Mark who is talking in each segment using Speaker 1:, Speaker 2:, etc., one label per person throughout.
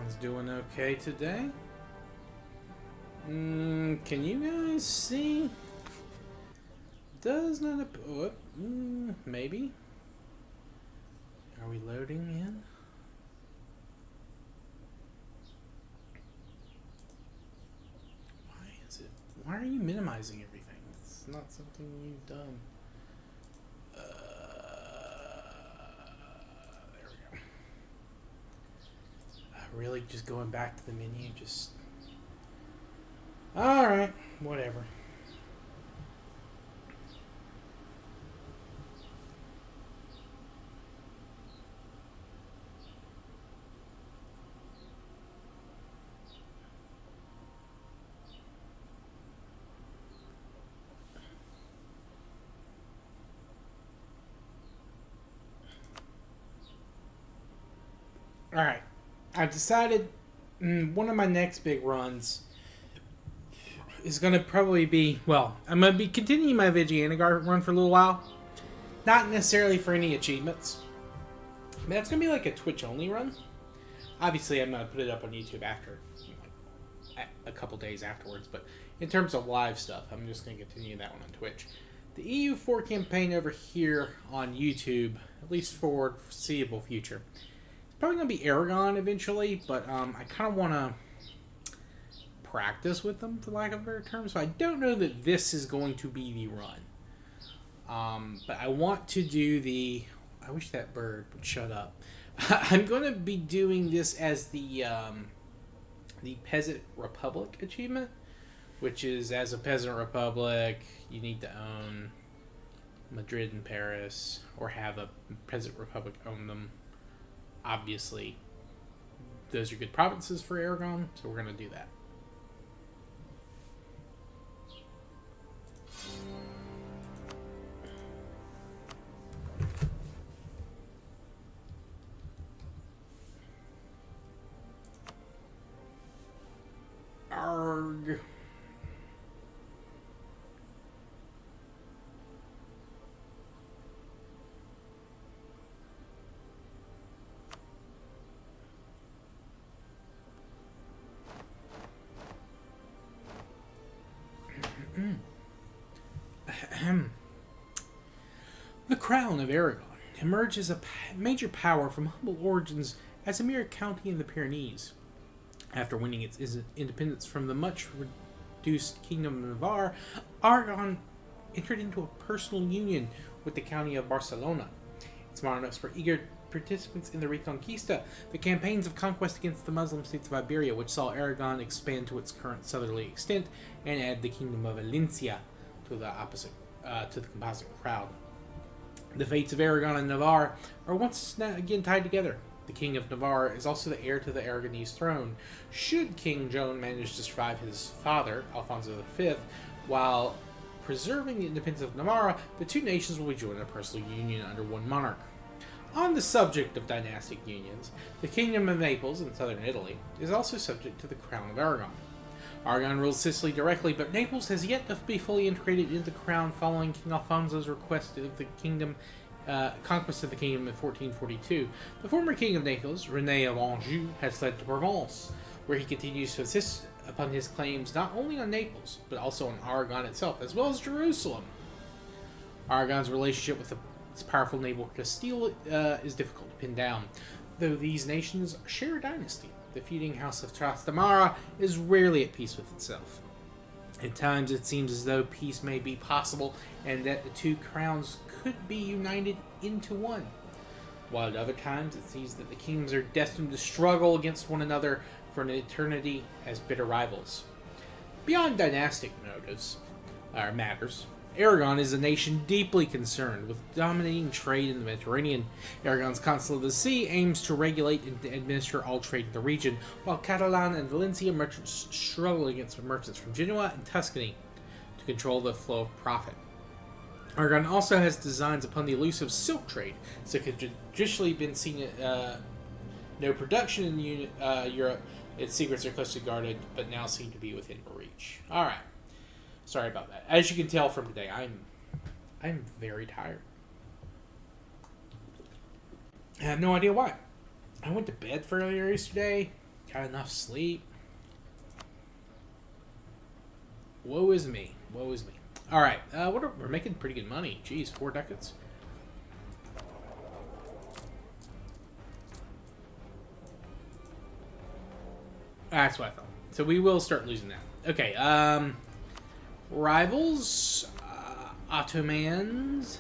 Speaker 1: Aragon's doing okay today. Can you guys see? Does not maybe. Are we loading in? Why is it? Why are you minimizing everything? It's not something you've done. There we go. Really, just going back to the menu, just. Alright, whatever. Alright, I've decided one of my next big runs is going to probably be, well, I'm going to be continuing my Vigianagar run for a little while. Not necessarily for any achievements. But that's going to be like a Twitch-only run. Obviously, I'm going to put it up on YouTube after, like, a couple days afterwards. But in terms of live stuff, I'm just going to continue that one on Twitch. The EU4 campaign over here on YouTube, at least for foreseeable future, it's probably going to be Aragon eventually, but I kind of want to practice with them, for lack of a better term. So I don't know that this is going to be the run. But I want to do the... I wish that bird would shut up. I'm going to be doing this as the Peasant Republic achievement, which is, as a Peasant Republic, you need to own Madrid and Paris, or have a Peasant Republic own them. Obviously, those are good provinces for Aragon, so we're going to do that. Arg. The Crown of Aragon emerged as a major power from humble origins as a mere county in the Pyrenees. After winning its independence from the much reduced Kingdom of Navarre, Aragon entered into a personal union with the county of Barcelona. Its monarchs were eager participants in the Reconquista, the campaigns of conquest against the Muslim states of Iberia, which saw Aragon expand to its current southerly extent and add the Kingdom of Valencia to the composite crowd. The fates of Aragon and Navarre are once again tied together. The King of Navarre is also the heir to the Aragonese throne. Should King Joan manage to survive his father, Alfonso V, while preserving the independence of Navarre, the two nations will be joined in a personal union under one monarch. On the subject of dynastic unions, the Kingdom of Naples in southern Italy is also subject to the Crown of Aragon. Aragon rules Sicily directly, but Naples has yet to be fully integrated into the crown following King Alfonso's request of the conquest of the kingdom in 1442. The former king of Naples, René of Anjou, has fled to Provence, where he continues to insist upon his claims not only on Naples, but also on Aragon itself, as well as Jerusalem. Aragon's relationship with its powerful neighbor Castile is difficult to pin down, though these nations share a dynasty. The feuding house of Trastamara is rarely at peace with itself. At times it seems as though peace may be possible and that the two crowns could be united into one, while at other times it seems that the kingdoms are destined to struggle against one another for an eternity as bitter rivals. Beyond dynastic matters, Aragon is a nation deeply concerned with dominating trade in the Mediterranean. Aragon's Consul of the Sea aims to regulate and administer all trade in the region, while Catalan and Valencia merchants struggle against merchants from Genoa and Tuscany to control the flow of profit. Aragon also has designs upon the elusive silk trade, so it could traditionally been seen no production in Europe. Its secrets are closely guarded, but now seem to be within reach. Alright. Sorry about that. As you can tell from today, I'm very tired. I have no idea why. I went to bed for earlier yesterday. Got enough sleep? Woe is me. Woe is me. Alright, we're making pretty good money. Jeez, 4 ducats. That's what I thought. So we will start losing that. Okay, rivals, Ottomans.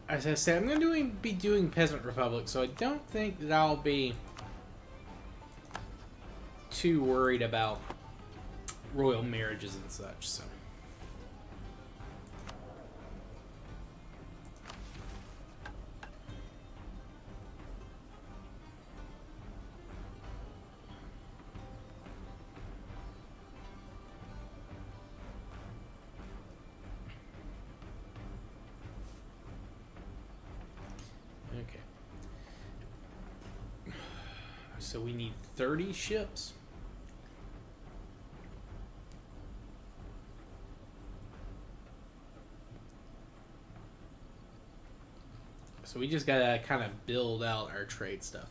Speaker 1: As I said, I'm going to be doing Peasant Republic, so I don't think that I'll be too worried about royal marriages and such, so. Okay. So we need 30 ships. So we just gotta kind of build out our trade stuff.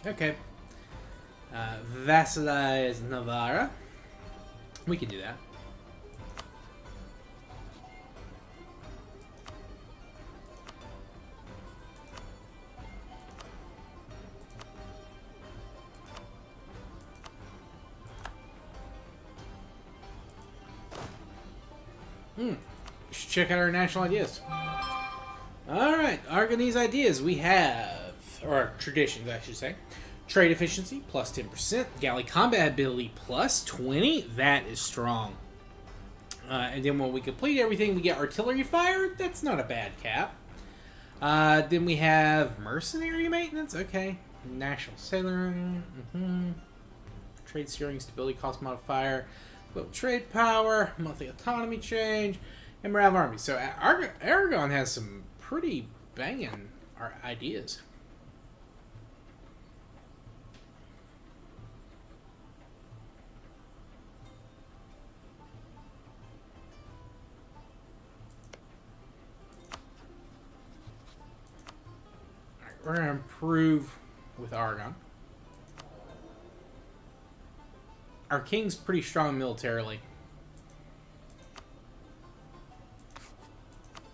Speaker 1: Okay. Vassalize Navarra. We can do that. Should check out our national ideas. Alright, Aragonese ideas. We have, or traditions, I should say. Trade efficiency, plus 10%. Galley combat ability, plus 20. That is strong. And then when we complete everything, we get artillery fire. That's not a bad cap. Then we have mercenary maintenance. Okay. National sailoring. Trade steering, stability cost modifier. Global trade power. Monthly autonomy change. And morale of army. So Aragon has some pretty banging ideas. We're going to improve with Aragon. Our king's pretty strong militarily.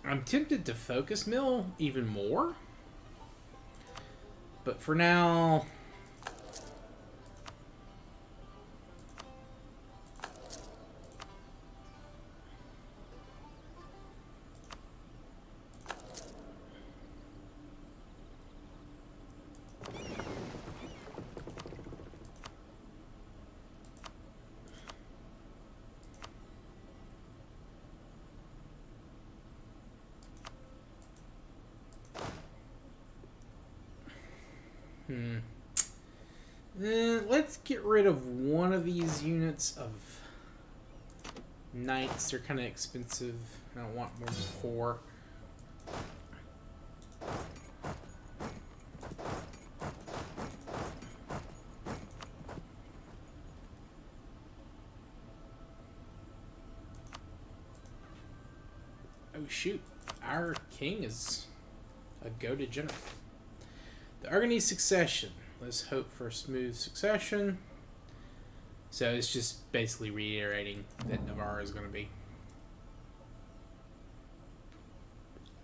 Speaker 1: I'm tempted to focus mill even more. But for now... let's get rid of one of these units of knights. They're kind of expensive. I don't want more than 4. Oh shoot, our king is a goated general. The Aragonese succession. Let's hope for a smooth succession. So it's just basically reiterating that Navarre is going to be.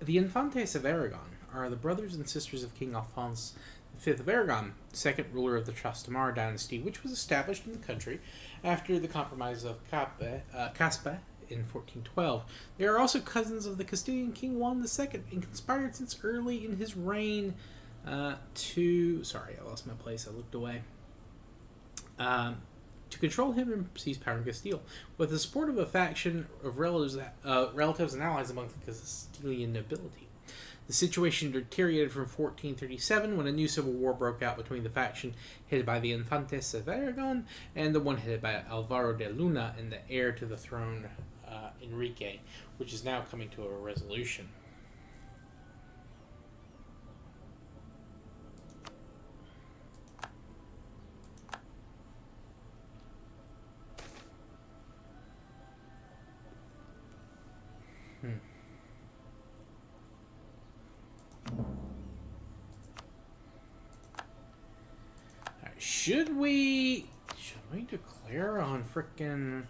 Speaker 1: The Infantes of Aragon are the brothers and sisters of King Alphonse V of Aragon, second ruler of the Trastamara dynasty, which was established in the country after the Compromise of Caspe in 1412. They are also cousins of the Castilian King Juan II and conspired since early in his reign sorry, I lost my place. I looked away. To control him and seize power in Castile, with the support of a faction of relatives and allies among the Castilian nobility. The situation deteriorated from 1437 when a new civil war broke out between the faction headed by the Infantes of Aragon and the one headed by Alvaro de Luna and the heir to the throne, Enrique, which is now coming to a resolution. Should we declare on frickin'...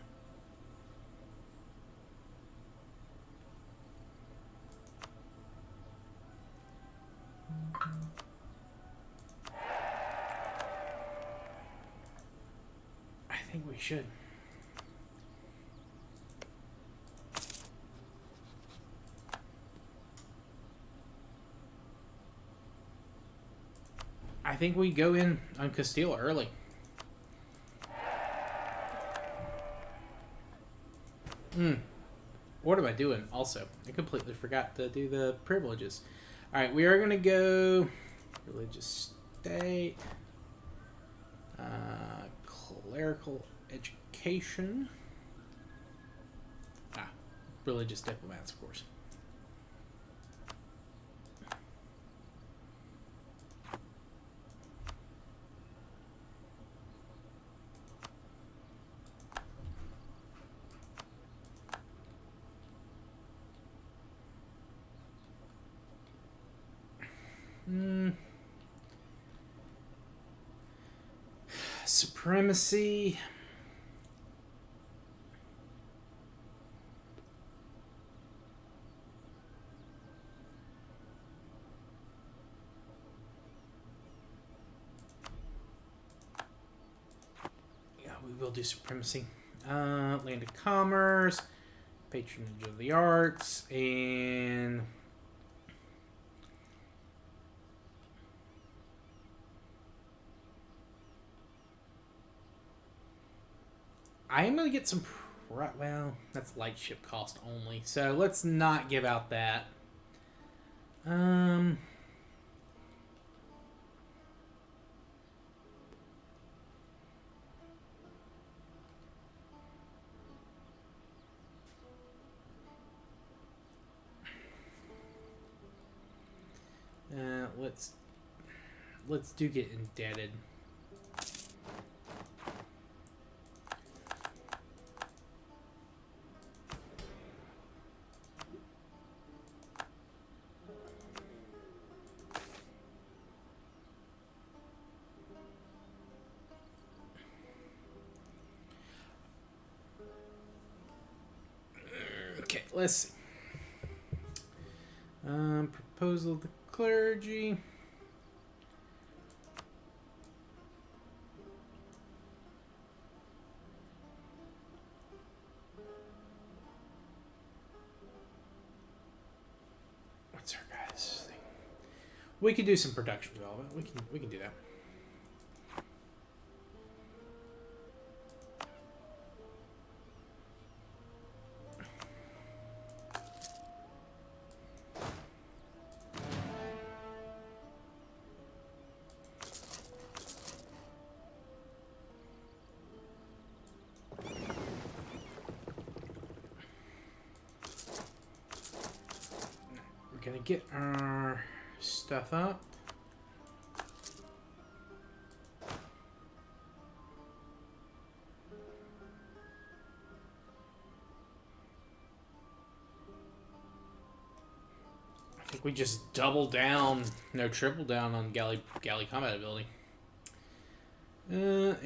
Speaker 1: I think we should. I think we go in on Castile early. What am I doing? Also, I completely forgot to do the privileges. Alright, we are going to go religious state, clerical education, religious diplomats, of course. Supremacy. Yeah, we will do supremacy. Land of commerce, patronage of the arts, and I am going to get some... Well, that's light ship cost only. So let's not give out that. Let's do get indebted. Okay, let's see. Proposal of the clergy. What's our guys' thing? We could do some production development. We can do that. Gonna get our stuff up. I think we just double down, no, triple down on galley combat ability. And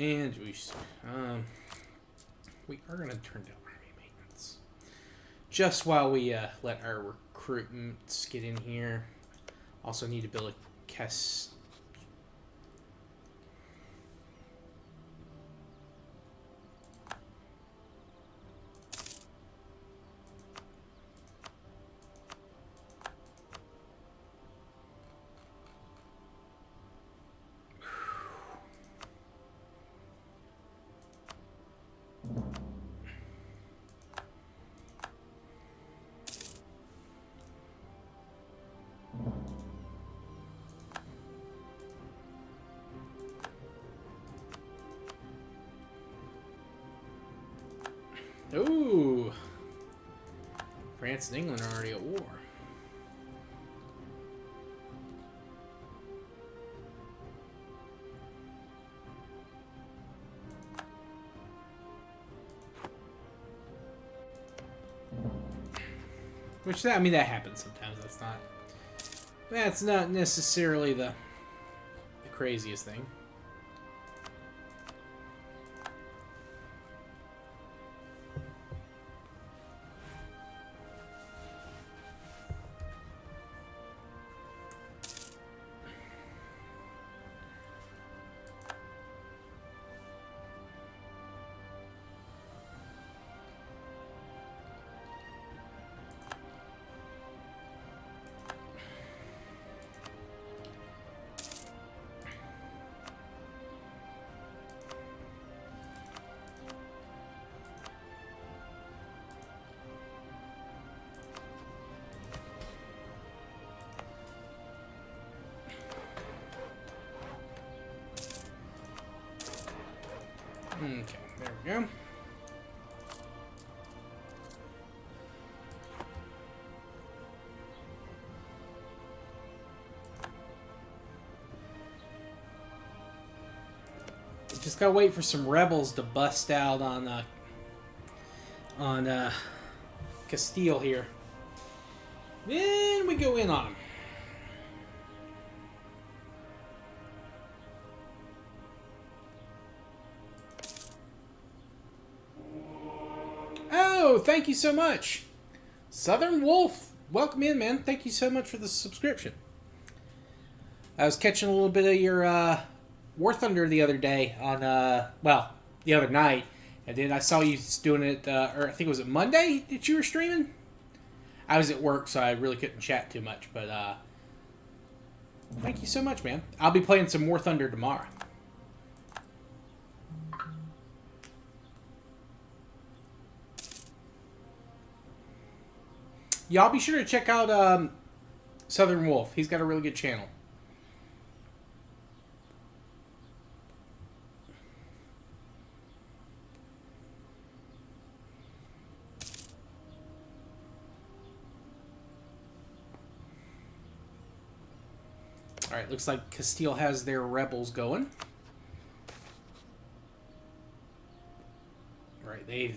Speaker 1: we are gonna turn down army maintenance just while we let our recruitments get in here. Also need to build a cast. Ooh, France and England are already at war. Which, I mean, that happens sometimes. That's not necessarily the craziest thing. Okay, there we go. Just gotta wait for some rebels to bust out on Castile here. Then we go in on them. Oh, thank you so much. Southern Wolf, welcome in, man. Thank you so much for the subscription. I was catching a little bit of your War Thunder the other day on, well, the other night. And then I saw you doing it, or I think it was Monday that you were streaming? I was at work, so I really couldn't chat too much. But thank you so much, man. I'll be playing some War Thunder tomorrow. Y'all be sure to check out Southern Wolf. He's got a really good channel. Alright, looks like Castile has their rebels going. Right,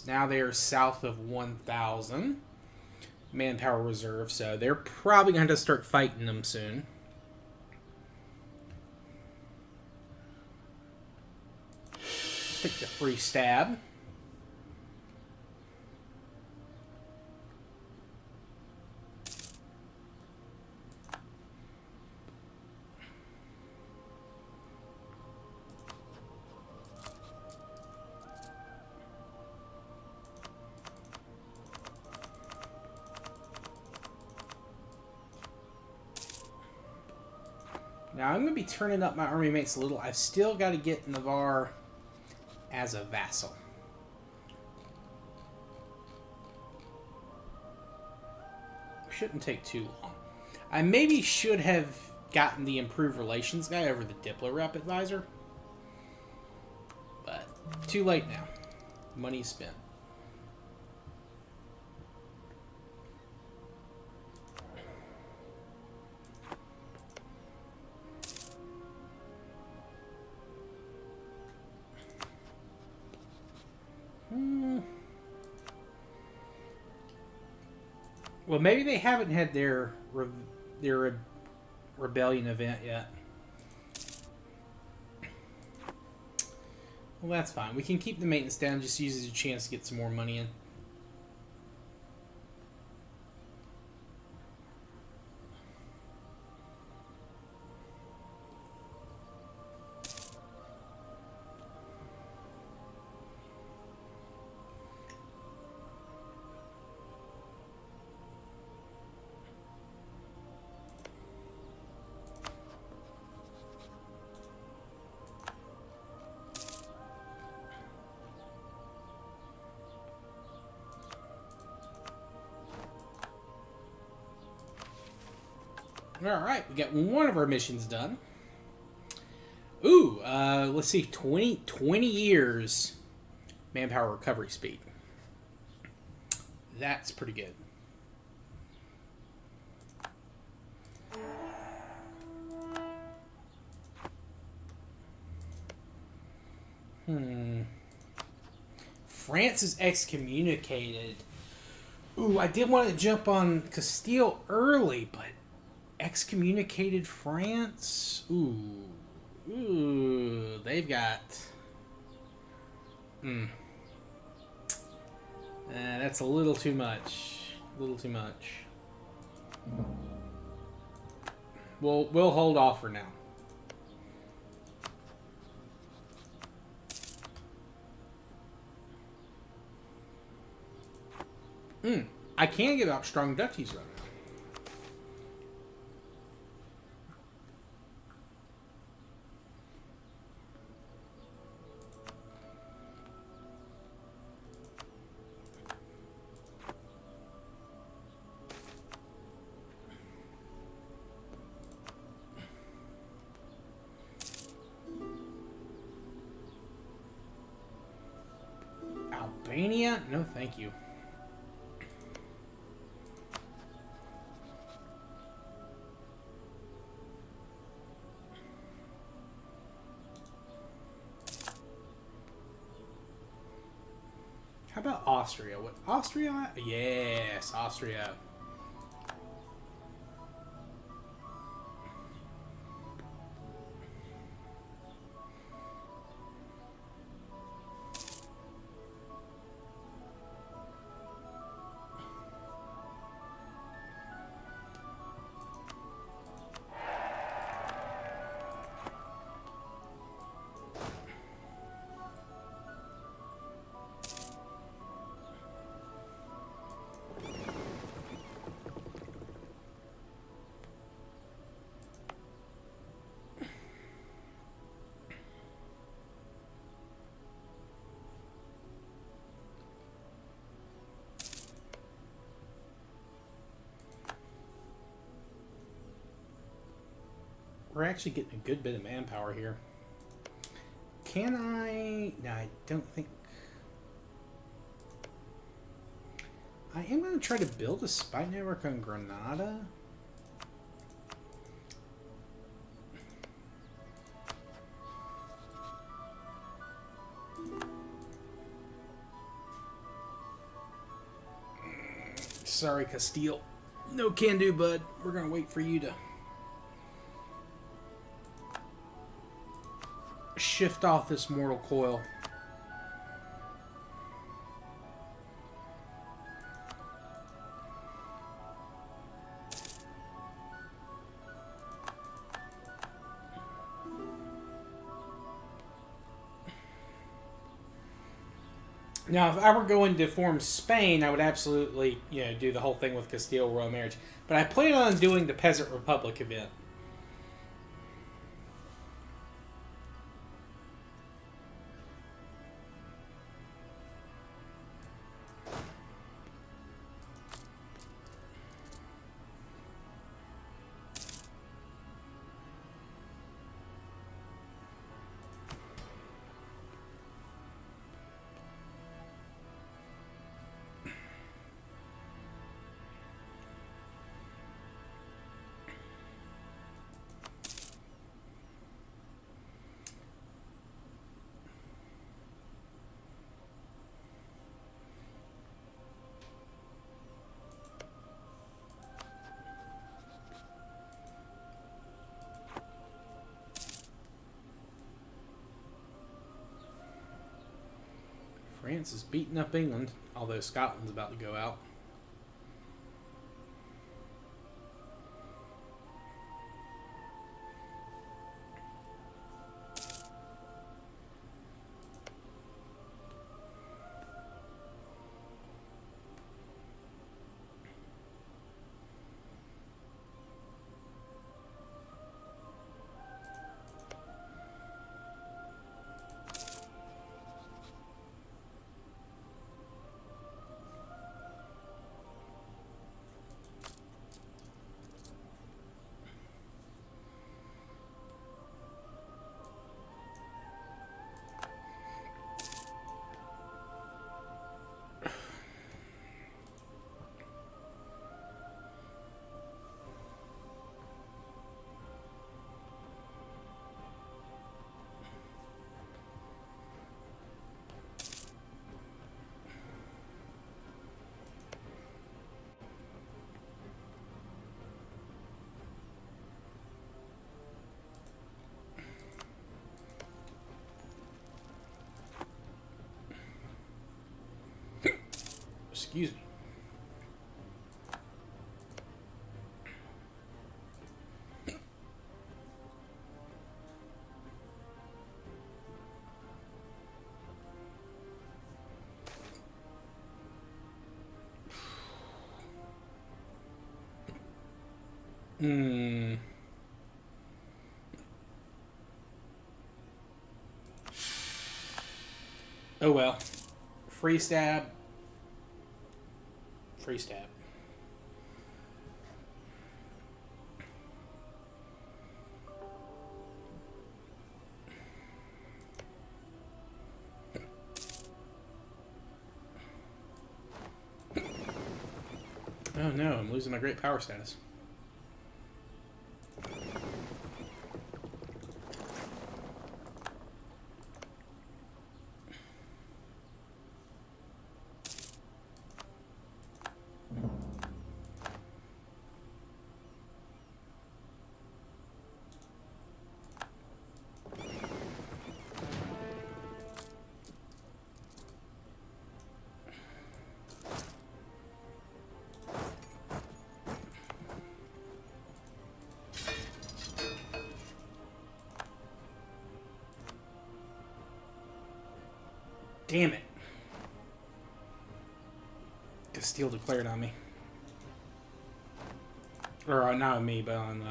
Speaker 1: now they're south of 1,000 manpower reserve, so they're probably going to start fighting them soon. Stick the free stab. Now, I'm going to be turning up my army mates a little. I've still got to get Navarre as a vassal. Shouldn't take too long. I maybe should have gotten the improved relations guy over the Diplo rep advisor. But too late now. Money spent. Well, maybe they haven't had their rebellion event yet. Well, that's fine. We can keep the maintenance down, just use it as a chance to get some more money in. Alright, we got one of our missions done. Ooh, let's see, 20 years manpower recovery speed. That's pretty good. France is excommunicated. Ooh, I did want to jump on Castile early, but excommunicated France? Ooh, they've got... that's a little too much. A little too much. We'll hold off for now. I can give out strong duchies right now. Albania? No, thank you. How about Austria? What, Austria? Yes, Austria. We're actually getting a good bit of manpower here. Can I... No, I don't think... I am going to try to build a spy network on Granada. Sorry, Castile. No can do, bud. We're going to wait for you to shift off this mortal coil. Now, if I were going to form Spain, I would absolutely, do the whole thing with Castile royal marriage. But I plan on doing the Peasant Republic event. France is beating up England, although Scotland's about to go out. Excuse me. Oh well. Free stab. Free stab. Oh no, I'm losing my great power status. Damn it. Castile declared on me. Or not on me, but on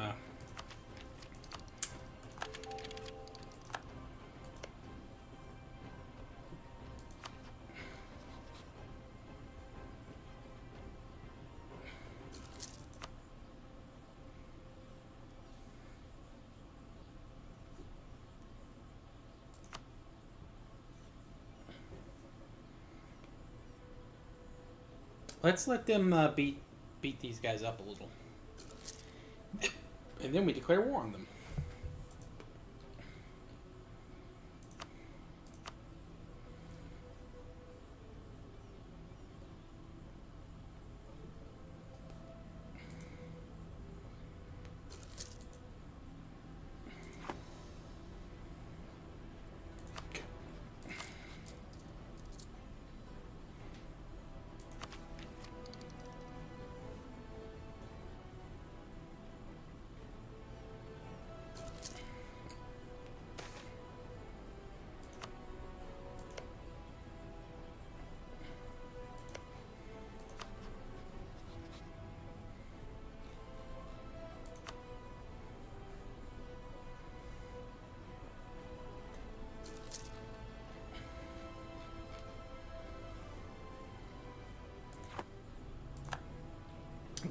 Speaker 1: let's let them beat these guys up a little. And then we declare war on them.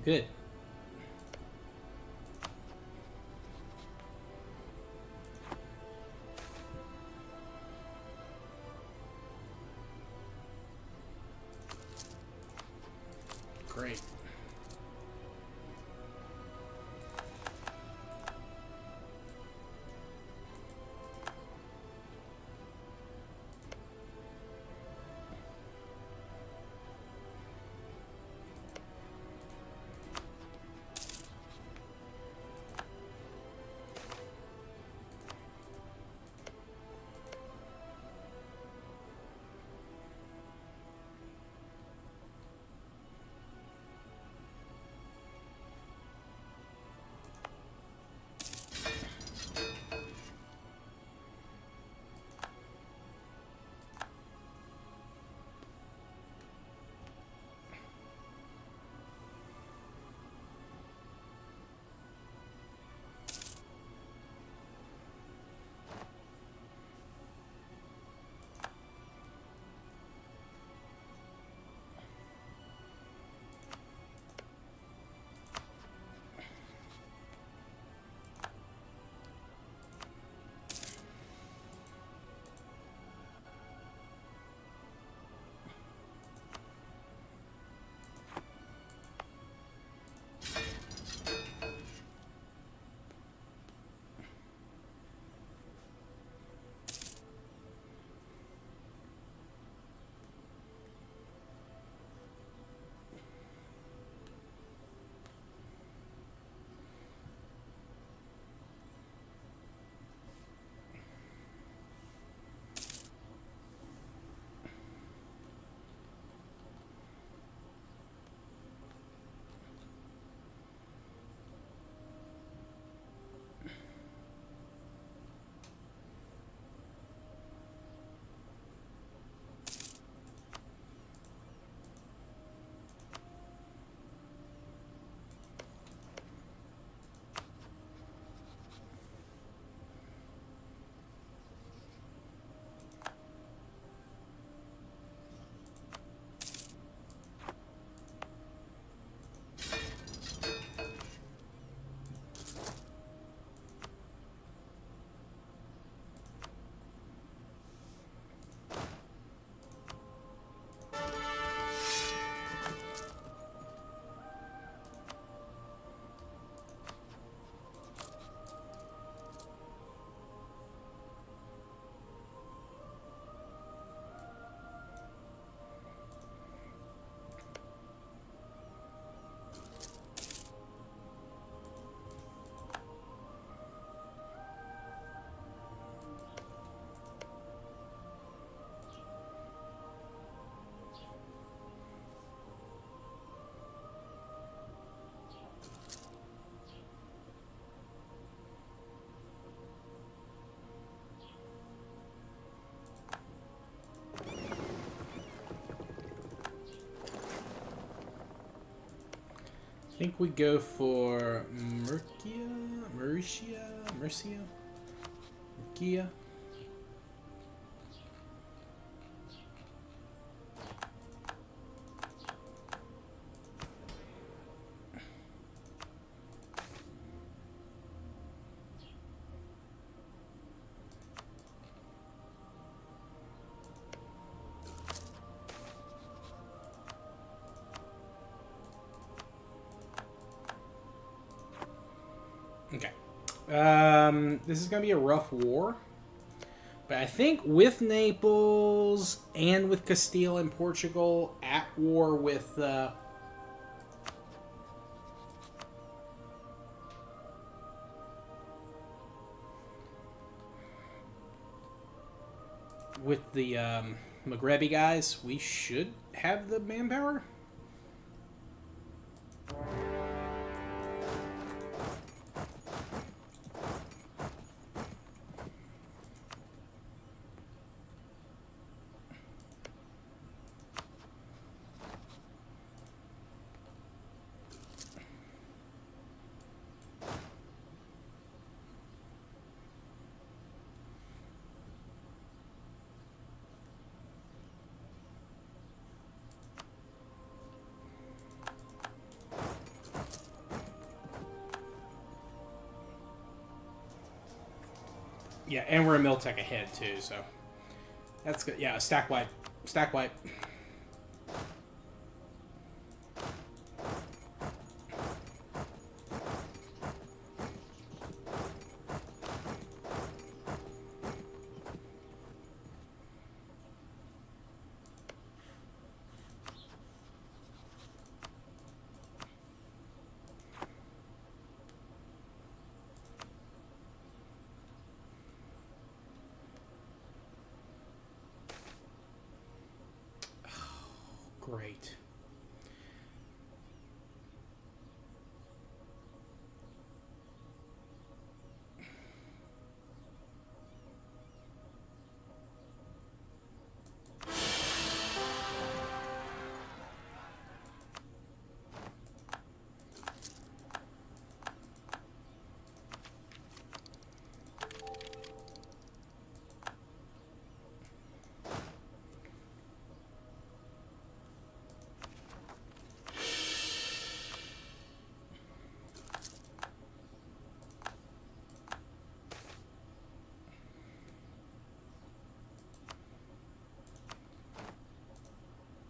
Speaker 1: Good. Great. think we go for Mercia. Okay. This is going to be a rough war. But I think with Naples and with Castile and Portugal at war with the Maghrebi guys, we should have the manpower. Yeah, and we're a Miltech ahead too, so that's good. Yeah, stack wipe. Stack wipe. Great.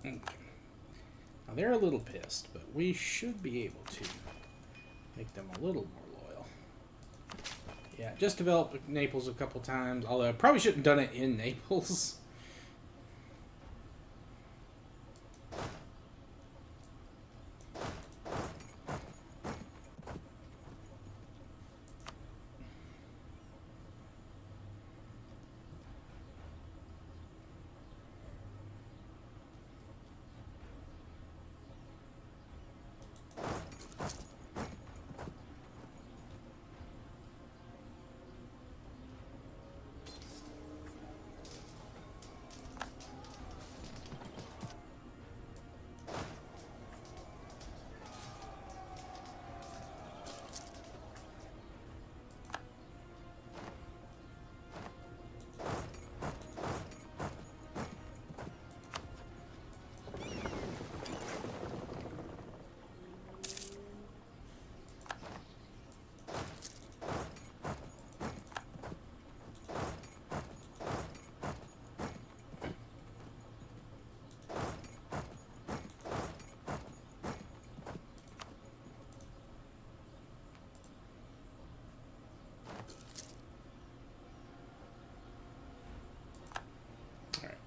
Speaker 1: Okay. Now they're a little pissed, but we should be able to make them a little more loyal. Yeah, just developed Naples a couple times, although I probably shouldn't have done it in Naples.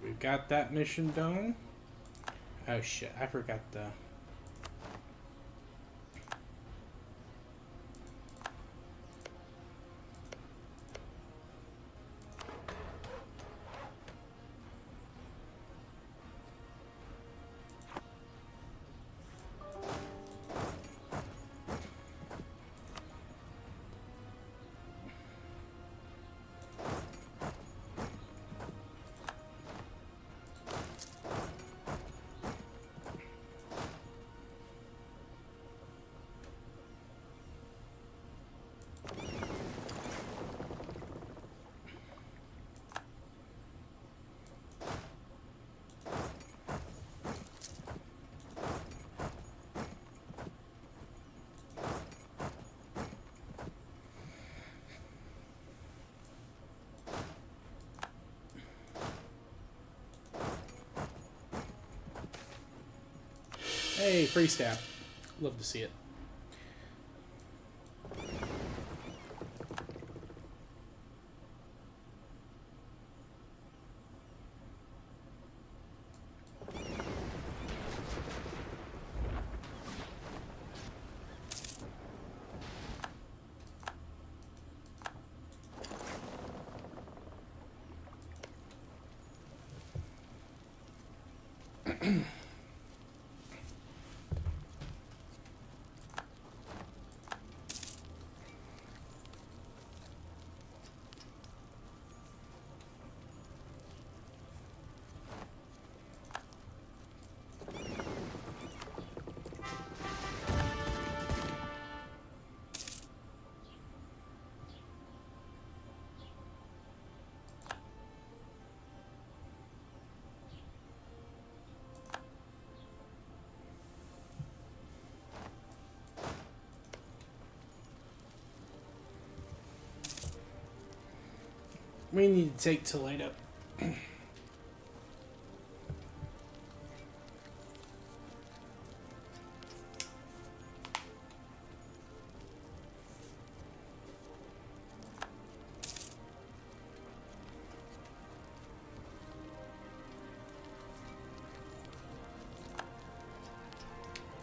Speaker 1: We've got that mission done. Oh shit, I forgot the... Hey, free stab. Love to see it. We need to take to light up.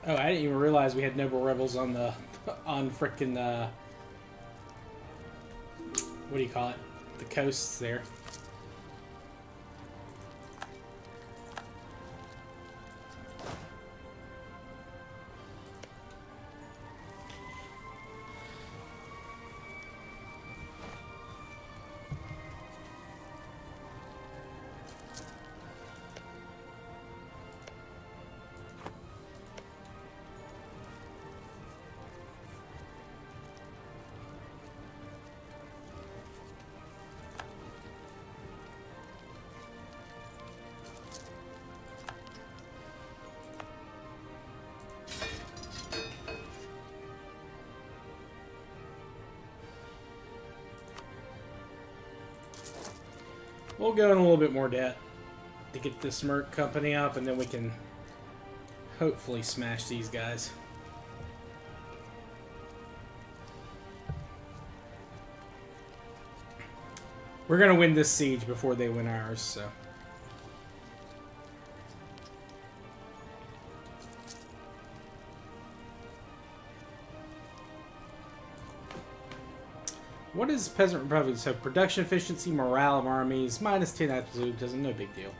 Speaker 1: Oh, I didn't even realize we had Noble Rebels on the frickin' what do you call it? The coasts there. We'll go in a little bit more debt to get this Merc company up, and then we can hopefully smash these guys. We're going to win this siege before they win ours, so... What is Peasant Republic? So production efficiency, morale of armies, -10 absolute, doesn't no big deal.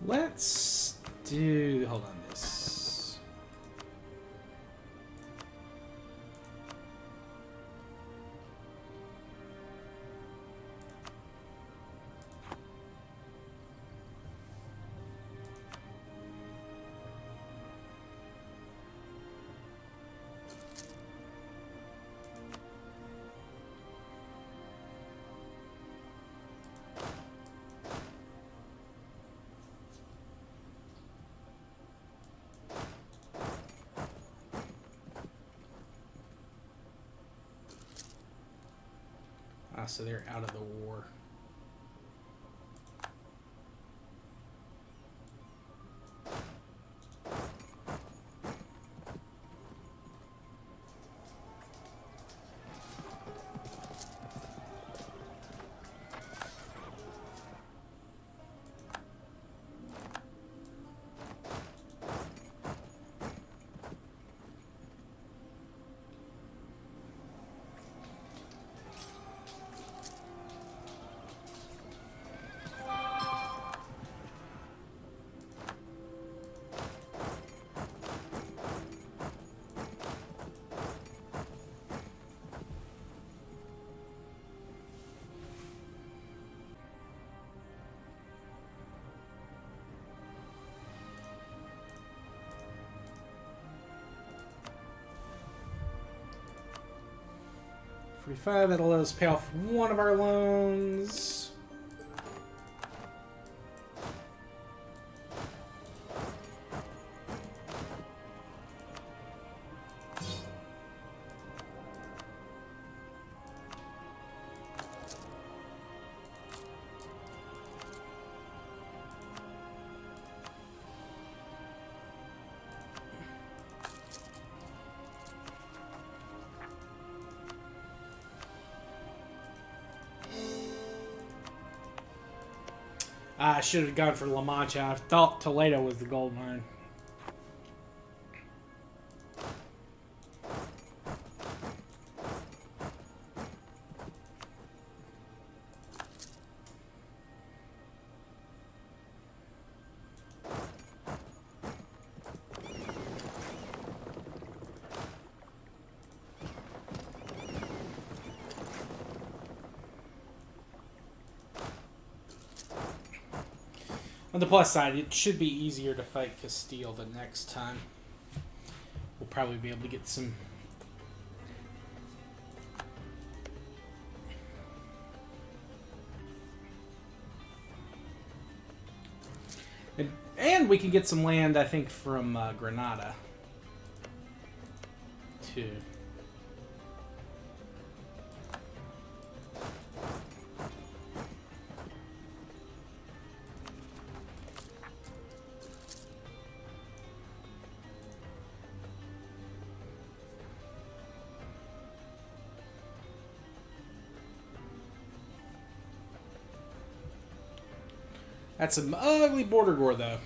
Speaker 1: Let's do... hold on this. so they're out of the war. That'll let us pay off one of our loans. I should have gone for La Mancha. I thought Toledo was the gold mine. On the plus side, it should be easier to fight Castile the next time. We'll probably be able to get some... And we can get some land, I think, from Granada, too. That's some ugly border gore, though.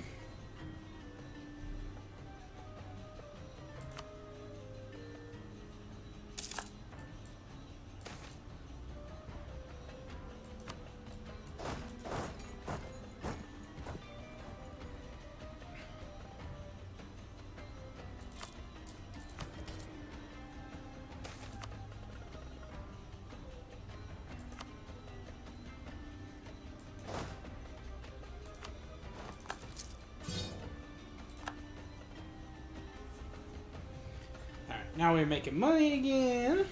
Speaker 1: Now we're making money again.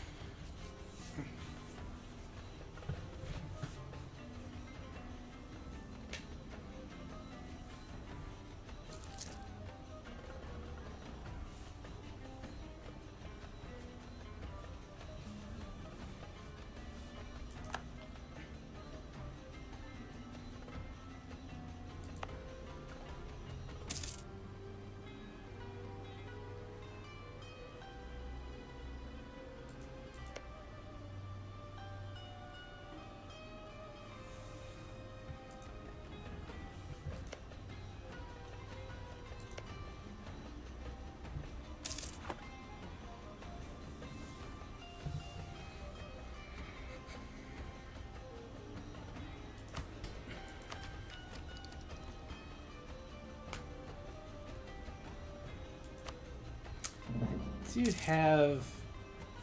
Speaker 1: Do you have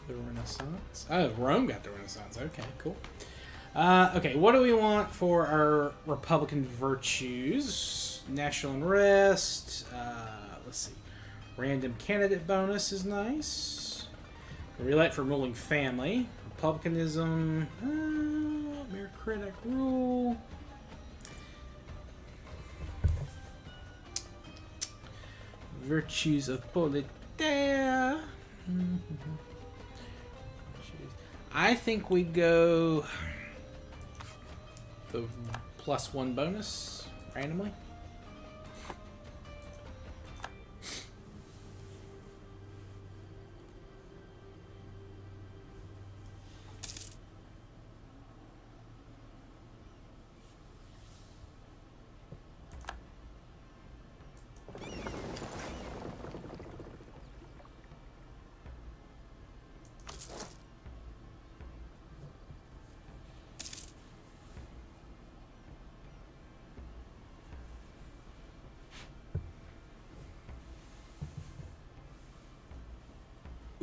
Speaker 1: the Renaissance? Oh, Rome got the Renaissance. Okay, cool. Okay, what do we want for our Republican virtues? National unrest. Let's see. Random candidate bonus is nice. Relate for ruling family. Republicanism. Meritocratic rule. Virtues of politeia. I think we go the +1 bonus randomly.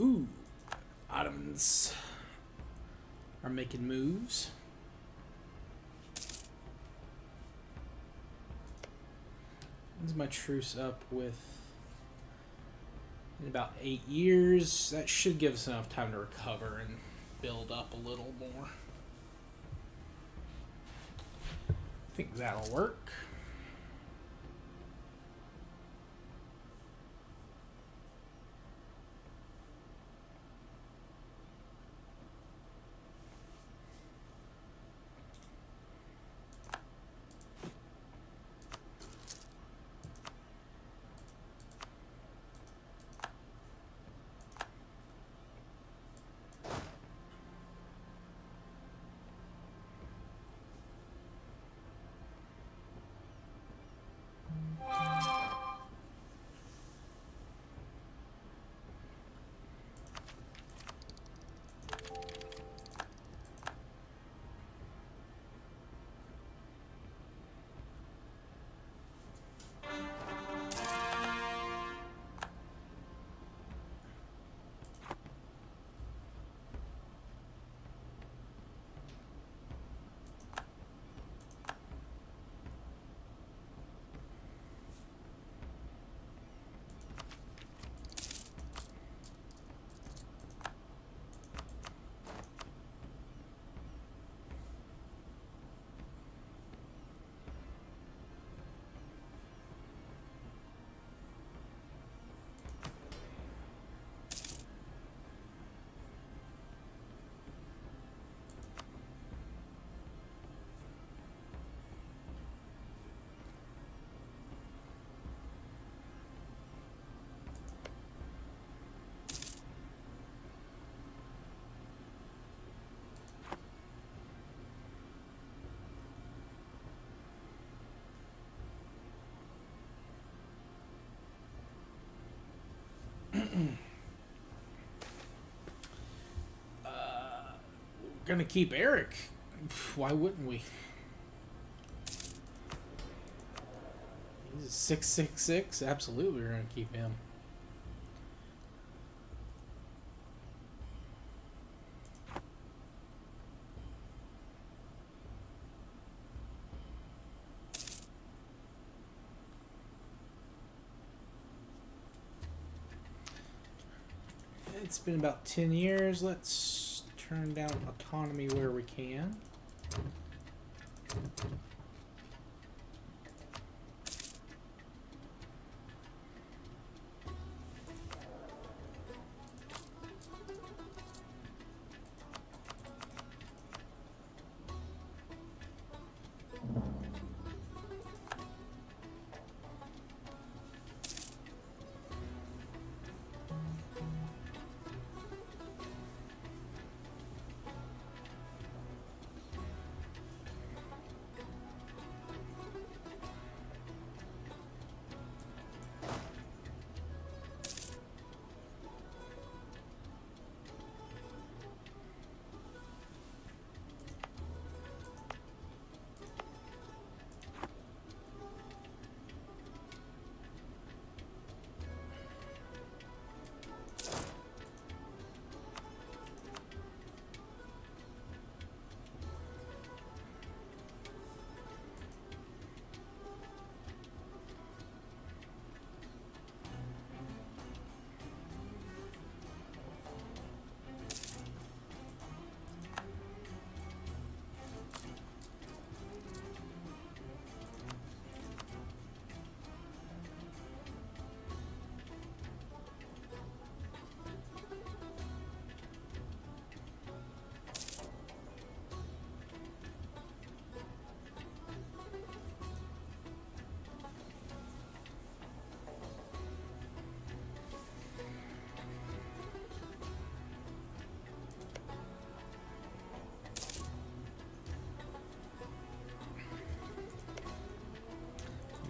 Speaker 1: Ooh, Ottomans are making moves. When's my truce up with? In about 8 years. That should give us enough time to recover and build up a little more. I think that'll work. Gonna keep Eric. Why wouldn't we? He's a 666. Absolutely, we're gonna keep him. It's been about 10 years. Let's turn down autonomy where we can.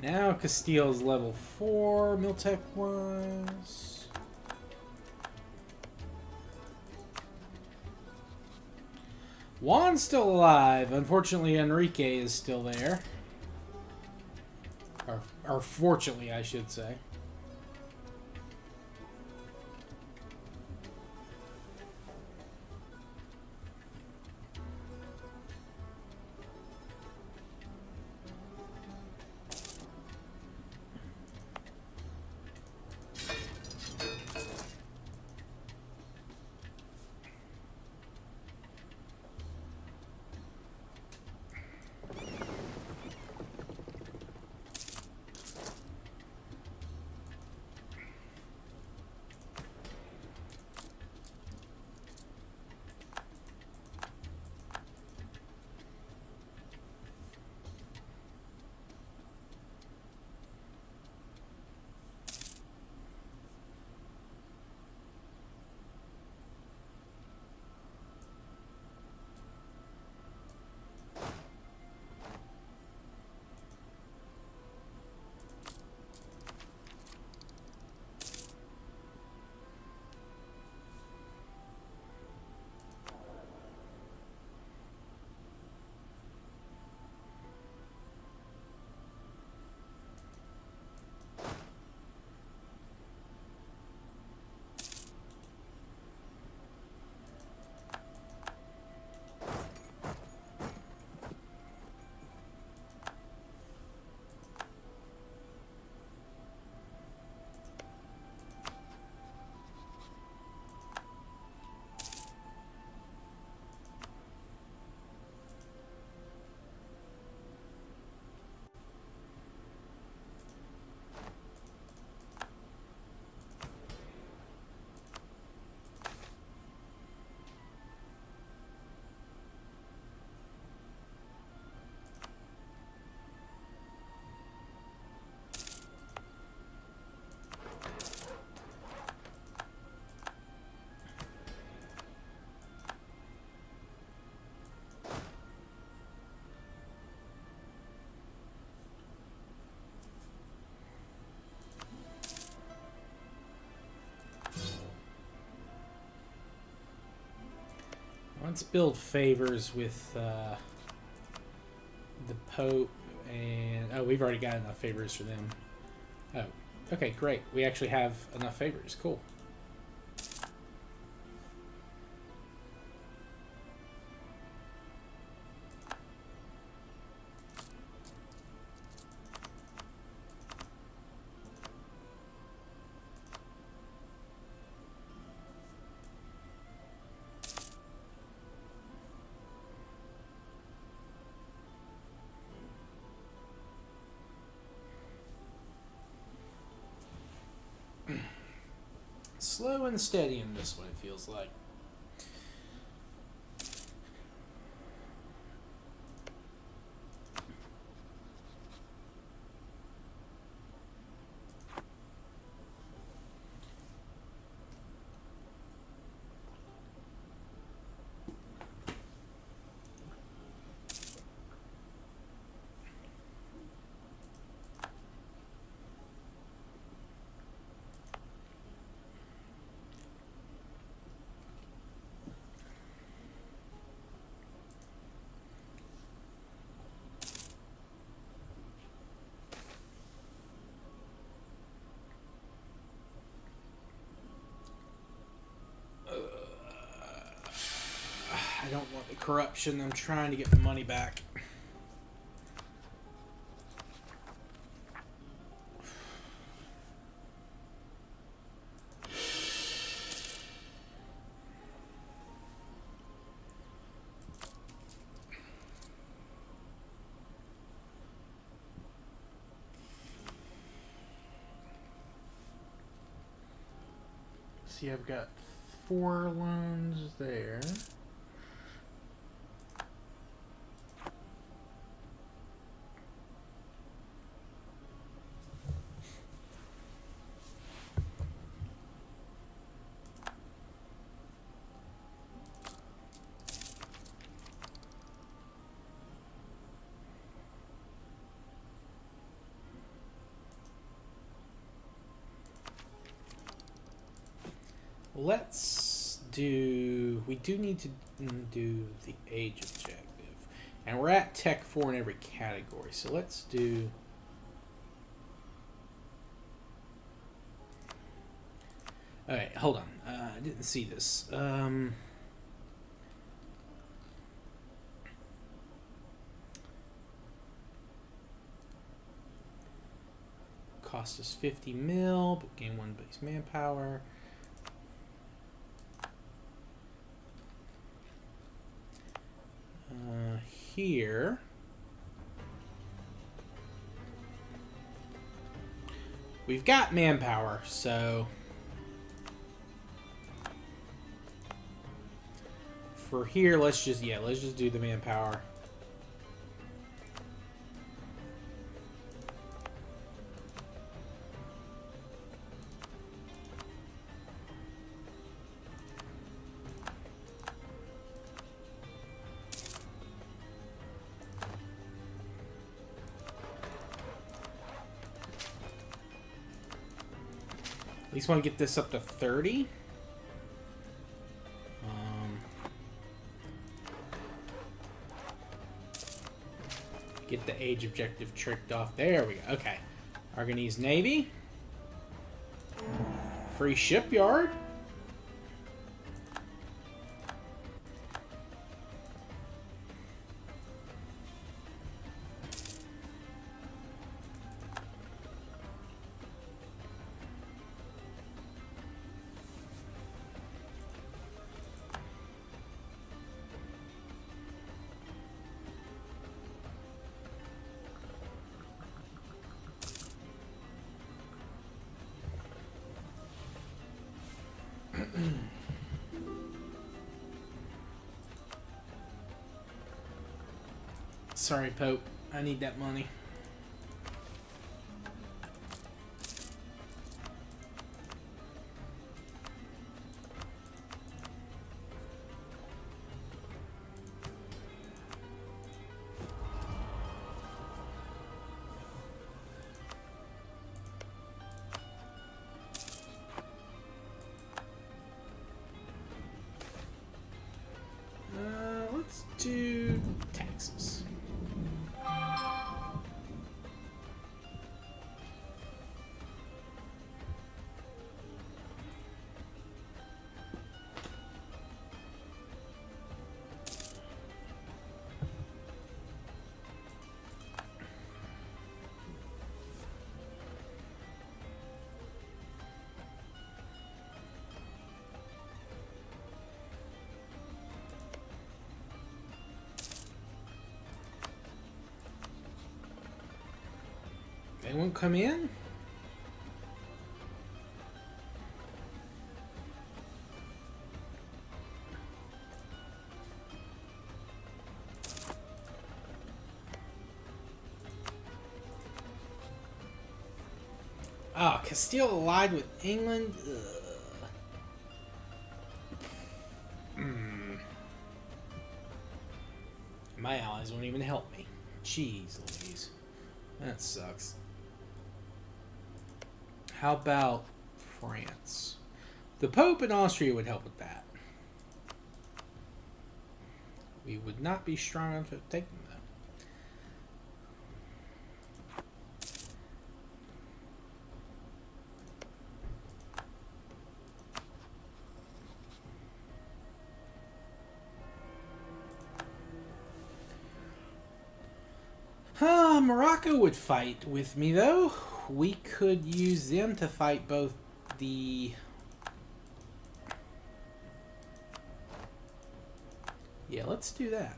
Speaker 1: Now Castile's level 4, Miltech was. Juan's still alive. Unfortunately, Enrique is still there. Or fortunately, I should say. Let's build favors with the Pope and... Oh, we've already got enough favors for them. Oh, okay, great. We actually have enough favors. Cool. Slow and steady in this one, it feels like. I don't want the corruption. I'm trying to get the money back. See, I've got 4 loans there. Let's do... We do need to do the age objective. And we're at Tech 4 in every category. So let's do... Alright, hold on. I didn't see this. Cost us 50 mil, but gain 1 base manpower. Here. We've got manpower, so... For here, let's just do the manpower. At least want to get this up to 30. Get the age objective tricked off. There we go. Okay. Aragonese Navy. Free shipyard. Sorry, Pope. I need that money. Let's do taxes. They won't come in? Oh, Castile allied with England? My allies won't even help me. Jeez Louise. That sucks. How about France? The Pope and Austria would help with that. We would not be strong enough to take them, though. Morocco would fight with me, though. We could use them to fight both the... Yeah, let's do that.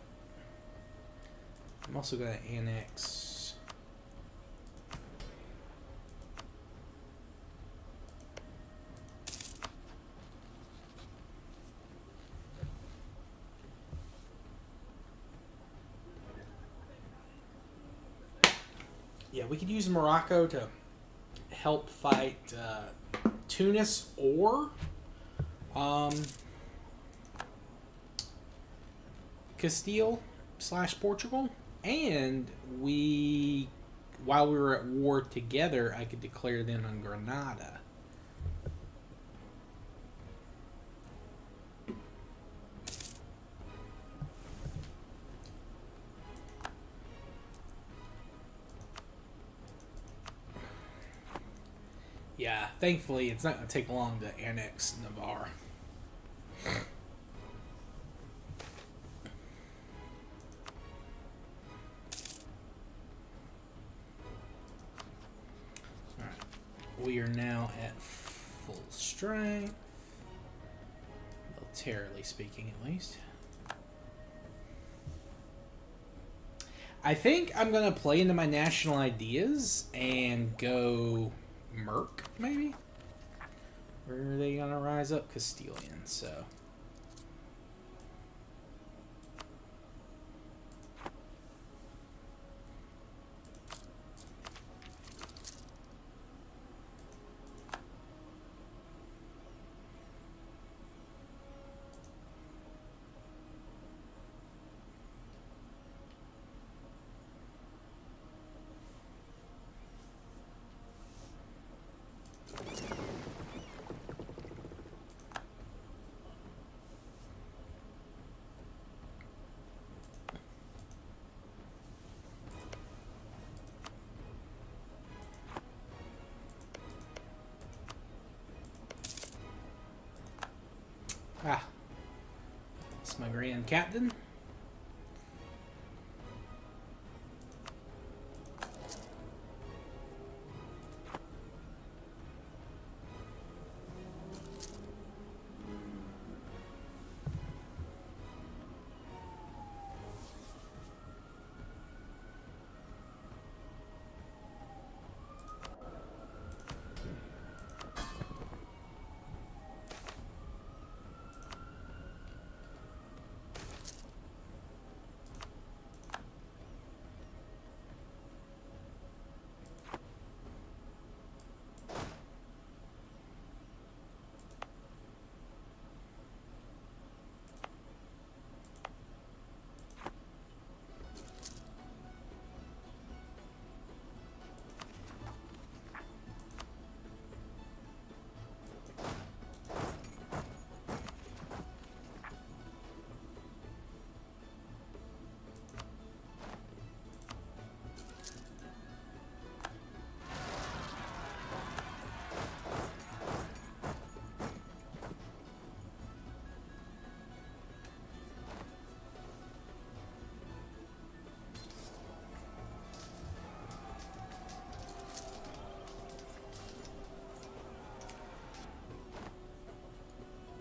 Speaker 1: I'm also going to annex... Yeah, we could use Morocco to help fight Tunis or Castile / Portugal. And we, while we were at war together, I could declare them on Granada. Yeah, thankfully it's not going to take long to annex Navarre. Alright, we are now at full strength. Militarily speaking, at least. I think I'm going to play into my national ideas and go Merc, maybe? Or are they going to rise up Castilian? So... Ah, it's my grand captain.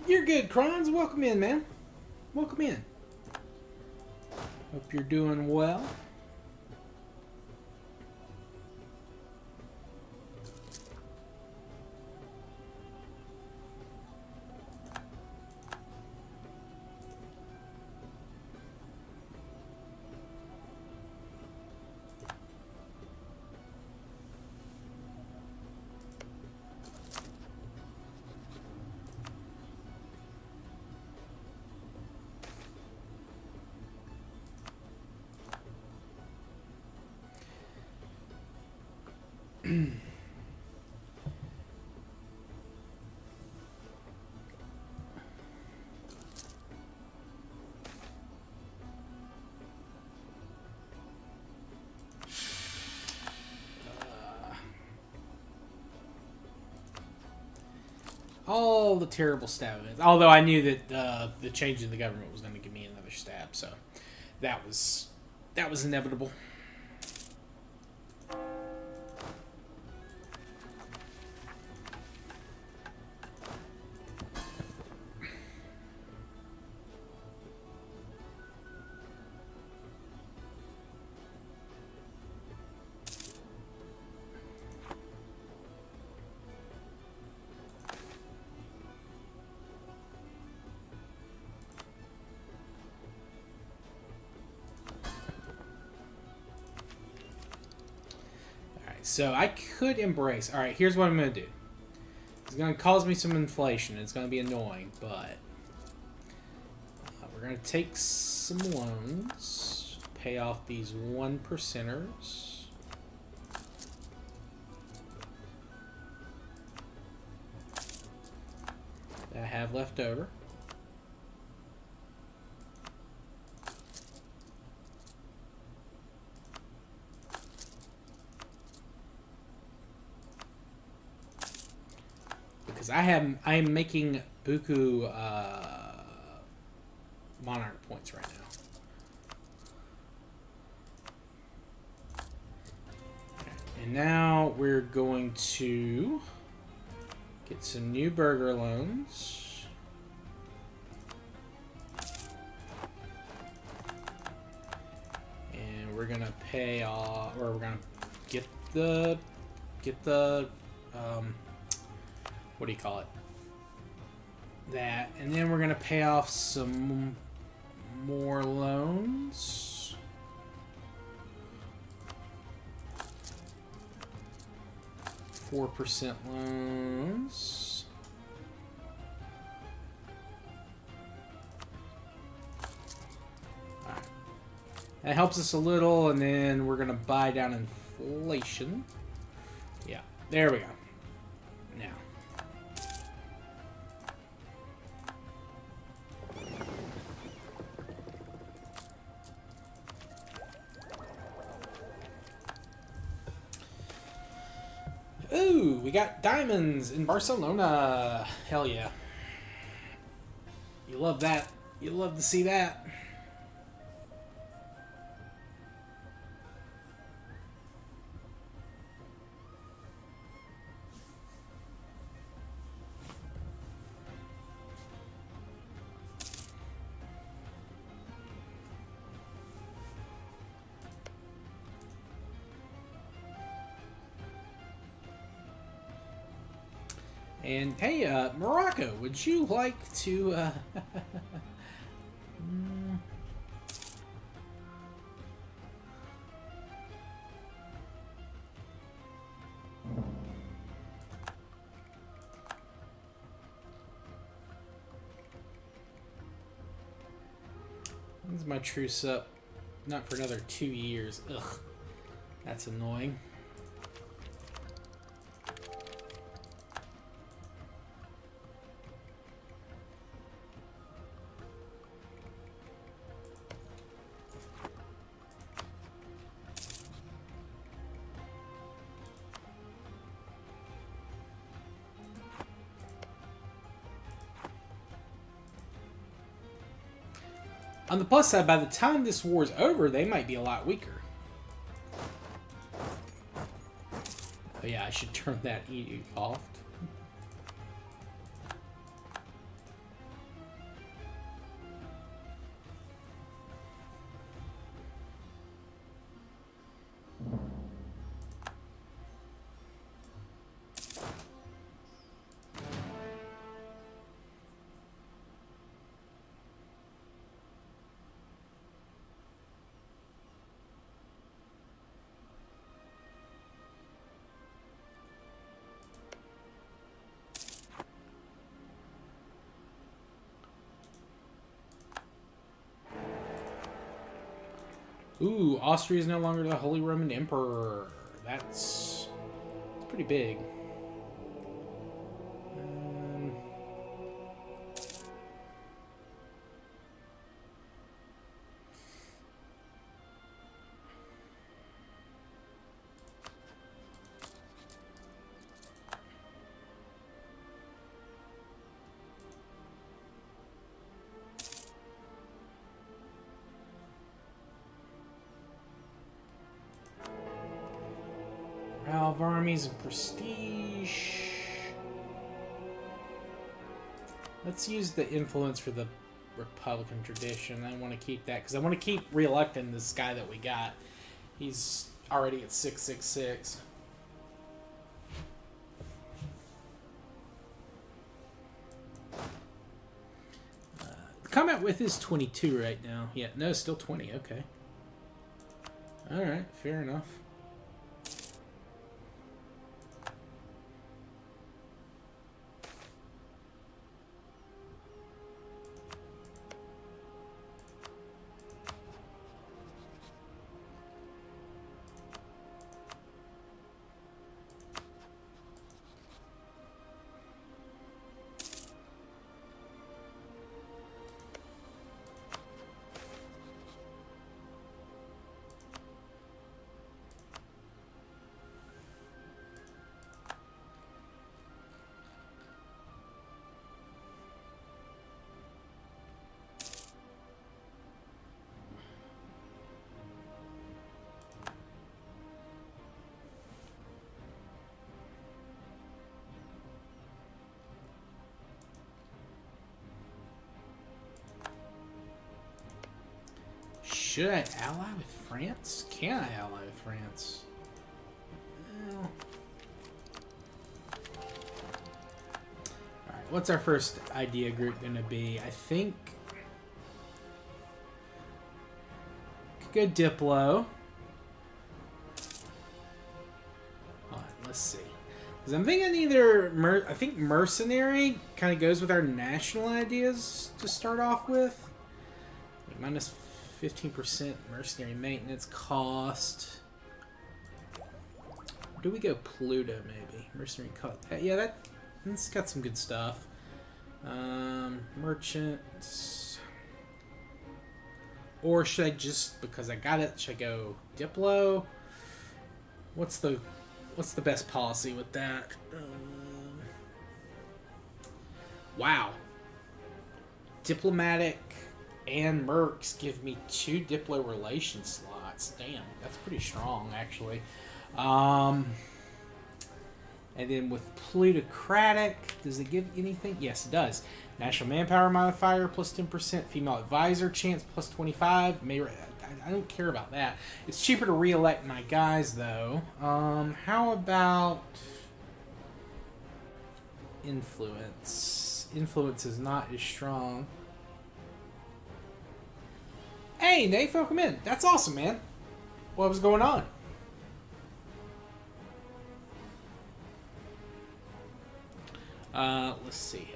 Speaker 1: You're good, Crons. Welcome in, man. Welcome in. Hope you're doing well. All the terrible stab events. Although I knew that the change in the government was going to give me another stab, so that was inevitable. So I could embrace. All right, here's what I'm going to do. It's going to cause me some inflation. It's going to be annoying, but we're going to take some loans, pay off these 1%ers. That I have left over. because I am making buku monarch points right now. And now we're going to get some new burger loans. And we're gonna pay off, or we're gonna get the what do you call it? That, and then we're gonna pay off some more loans. 4% loans. Alright. That helps us a little, and then we're gonna buy down inflation. Yeah, there we go. Now. Ooh, we got diamonds in Barcelona. Hell yeah. You love that. You love to see that. And hey, Morocco, would you like to when's my truce up? Not for another 2 years. Ugh. That's annoying. On the plus side, by the time this war is over, they might be a lot weaker. Oh yeah, I should turn that edict off. Ooh, Austria is no longer the Holy Roman Emperor. That's pretty big. Of armies and prestige. Let's use the influence for the Republican tradition. I want to keep that because I want to keep re-electing this guy that we got. He's already at 666. The combat width is 22 right now. Yeah, no, it's still 20. Okay. All right, fair enough. Should I ally with France? Can I ally with France? Well, alright, what's our first idea group going to be? I think... Could go Diplo. Alright, let's see. Because I'm thinking either... I think Mercenary kind of goes with our national ideas to start off with. Like minus 15% Mercenary maintenance cost. Do we go Pluto, maybe? Mercenary cost. Yeah, that's got some good stuff. Merchants. Or should I just, because I got it, should I go Diplo? What's the best policy with that? Wow. Diplomatic and Mercs give me 2 Diplo relation slots. Damn, that's pretty strong, actually. And then with Plutocratic, does it give anything? Yes, it does. National manpower modifier plus 10%. Female advisor chance plus 25. I don't care about that. It's cheaper to re-elect my guys, though. How about influence? Influence is not as strong. Hey, Nate, welcome in. That's awesome, man. What was going on? Let's see.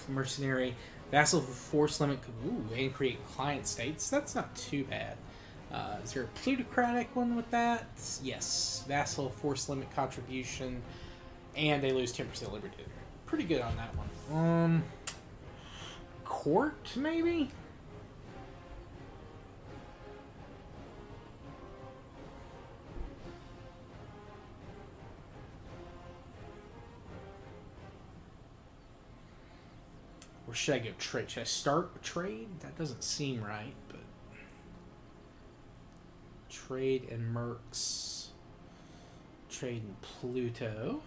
Speaker 1: Mercenary. Vassal force limit. Ooh, and create client states. That's not too bad. Is there a plutocratic one with that? Yes. Vassal force limit contribution. And they lose 10% liberty. Pretty good on that one. Court, maybe? Or should I go trade? Should I start a trade? That doesn't seem right, but... Trade and Mercs. Trade and Pluto.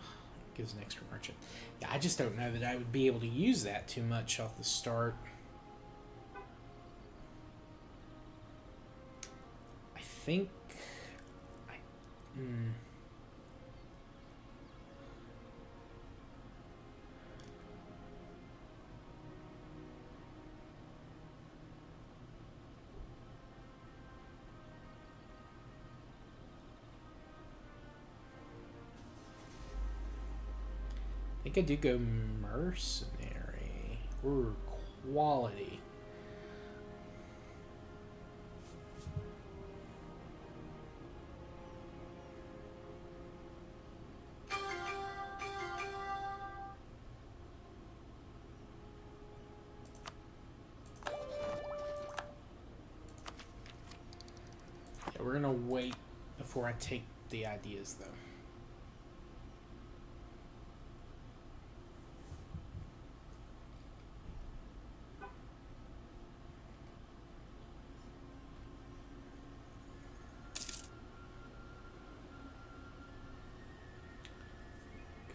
Speaker 1: Gives an extra merchant. Yeah, I just don't know that I would be able to use that too much off the start. I think... I think I do go mercenary or quality. Yeah, we're gonna wait before I take the ideas, though.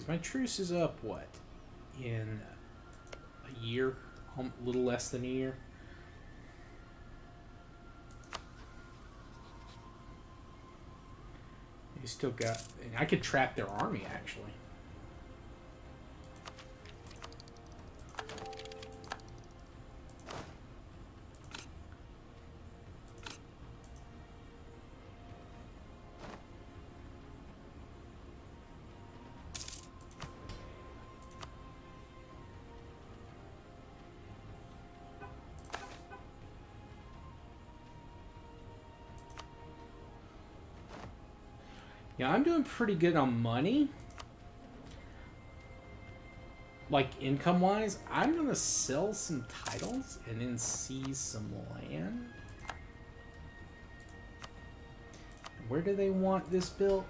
Speaker 1: My truce is up, what? In a year? A little less than a year? You still got... I could trap their army, actually. Yeah, I'm doing pretty good on money. Like, income-wise. I'm going to sell some titles and then seize some land. Where do they want this built?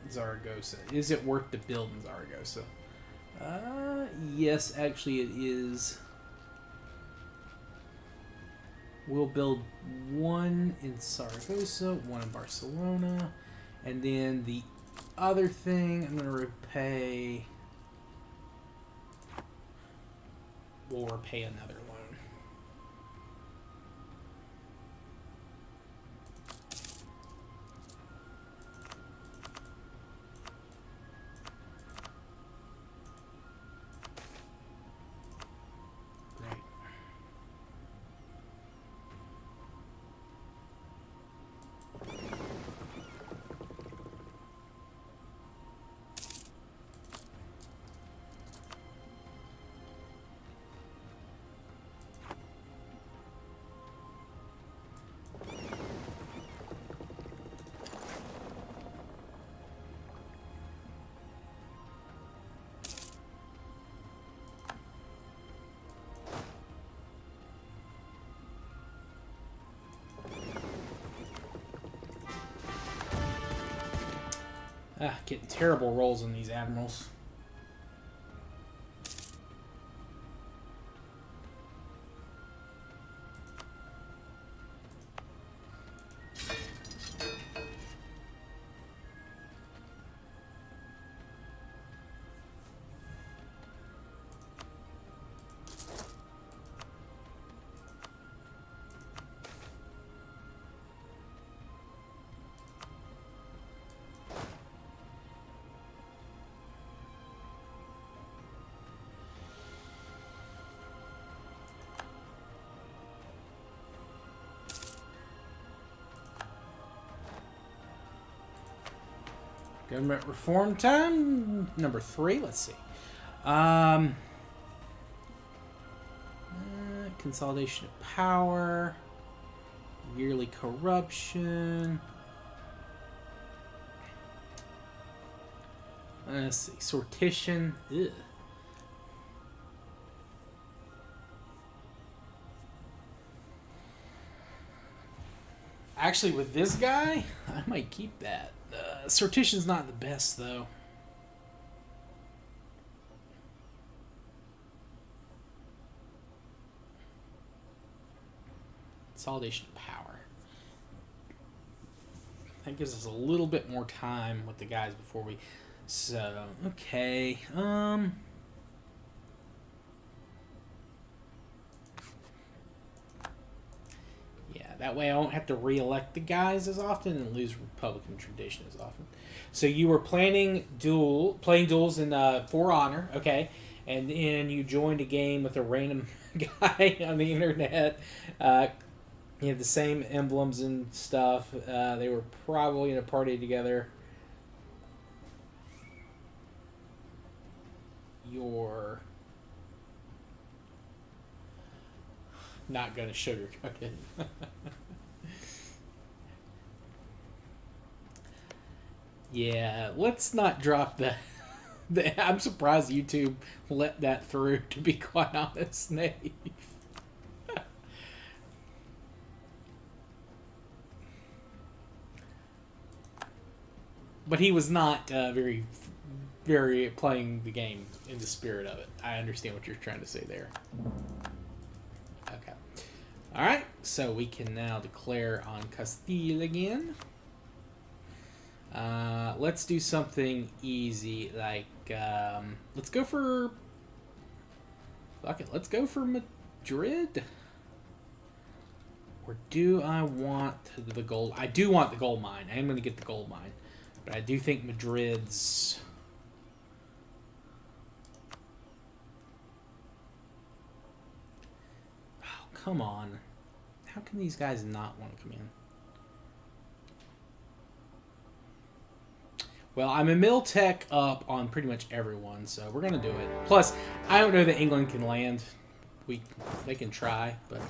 Speaker 1: Zaragoza. Is it worth to build in Zaragoza? Yes, actually it is. We'll build one in Zaragoza, one in Barcelona, and then the other thing I'm going to repay. We'll repay another loan. Getting terrible rolls on these admirals. Government reform time number 3. Let's see. Consolidation of power. Yearly corruption. Let's see. Sortition. Ugh. Actually, with this guy, I might keep that. Sortition's not the best, though. Consolidation of power. That gives us a little bit more time with the guys before we... So, okay. Yeah, that way I won't have to re-elect the guys as often and lose Republican tradition as often. So you were playing duels in For Honor, okay, and then you joined a game with a random guy on the internet. You have the same emblems and stuff. They were probably in a party together. You're not going to sugarcoat it. Yeah, let's not drop that. I'm surprised YouTube let that through, to be quite honest, Nave. But he was not very playing the game in the spirit of it. I understand what you're trying to say there. Okay. Alright, so we can now declare on Castile again. Let's do something easy, like, let's go for... Fuck it, let's go for Madrid. Or do I want the gold... I do want the gold mine. I am going to get the gold mine. But I do think Madrid's... Oh, come on. How can these guys not want to come in? Well, I'm a mill tech up on pretty much everyone, so we're going to do it. Plus, I don't know that England can land. They can try, but...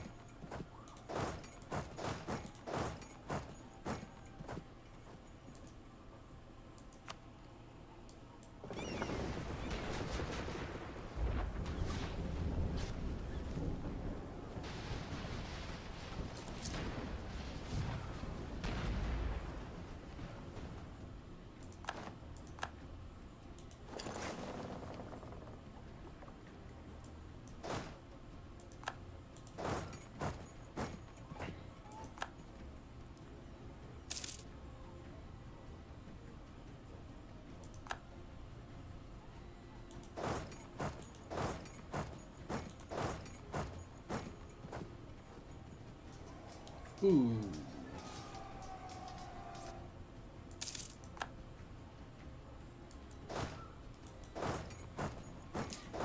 Speaker 1: Ooh.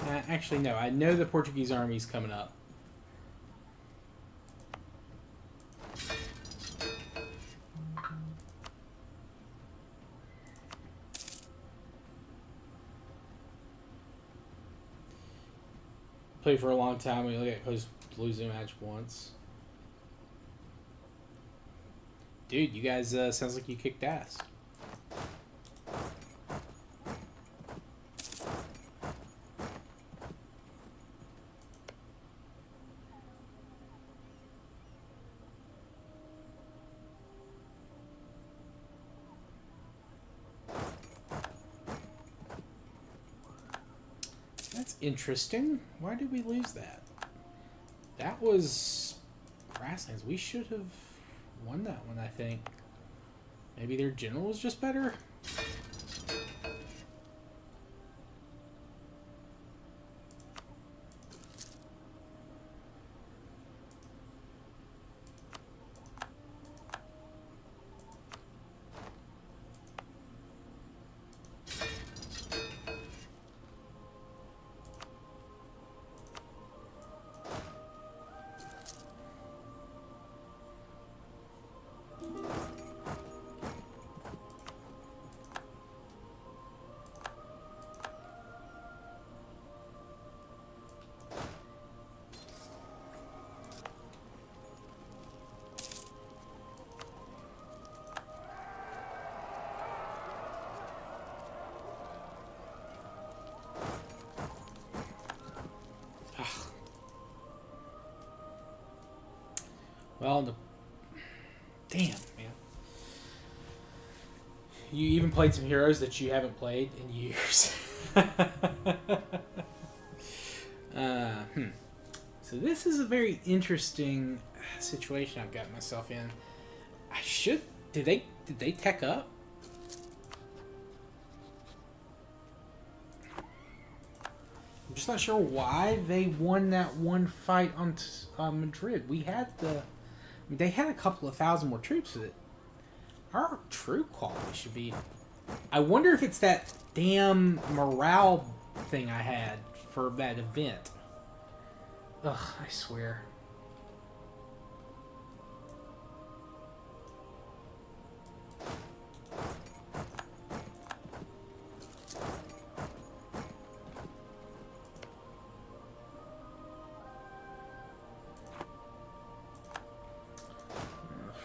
Speaker 1: Actually, no. I know the Portuguese army's coming up. Played for a long time. We only got close to losing a match once. Dude, you guys sounds like you kicked ass. That's interesting. Why did we lose that? That was grasslands. We should have won that one, I think. Maybe their general was just better? Well, damn, man. You even played some heroes that you haven't played in years. So this is a very interesting situation I've got myself in. Did they tech up? I'm just not sure why they won that one fight on Madrid. They had a couple of thousand more troops that our troop quality should be. I wonder if it's that damn morale thing I had for that event. Ugh, I swear.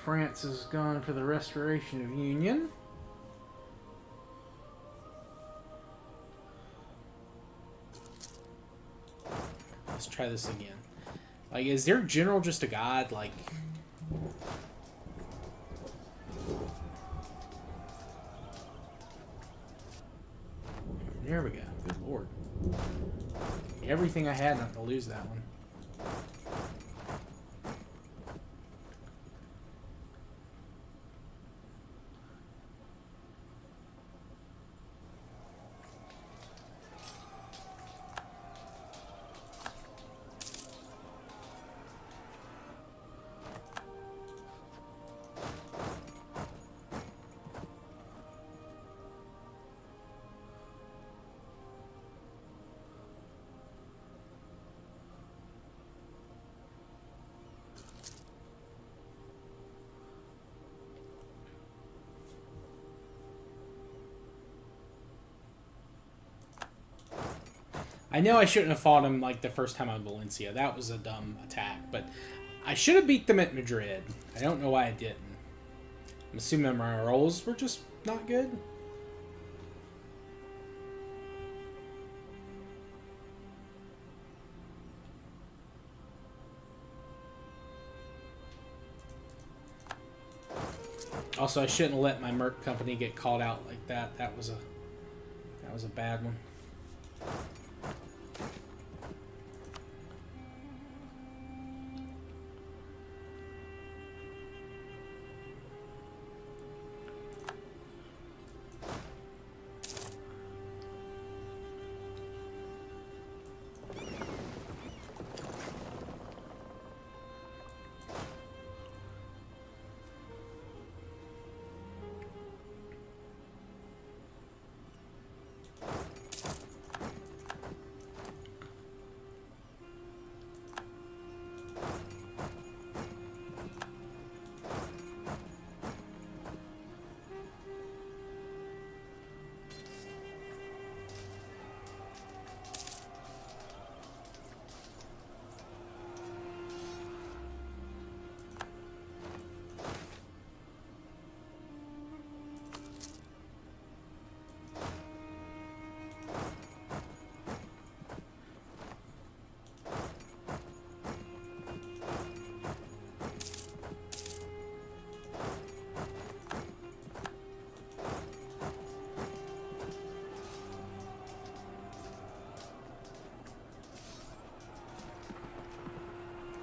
Speaker 1: France is gone for the restoration of union. Let's try this again. Like, is their general just a god? Like, there we go. Good lord. Everything I had not to lose that one. I know I shouldn't have fought him like the first time on Valencia. That was a dumb attack, but I should have beat them at Madrid. I don't know why I didn't. I'm assuming my rolls were just not good. Also, I shouldn't have let my Merc company get called out like that. That was a bad one.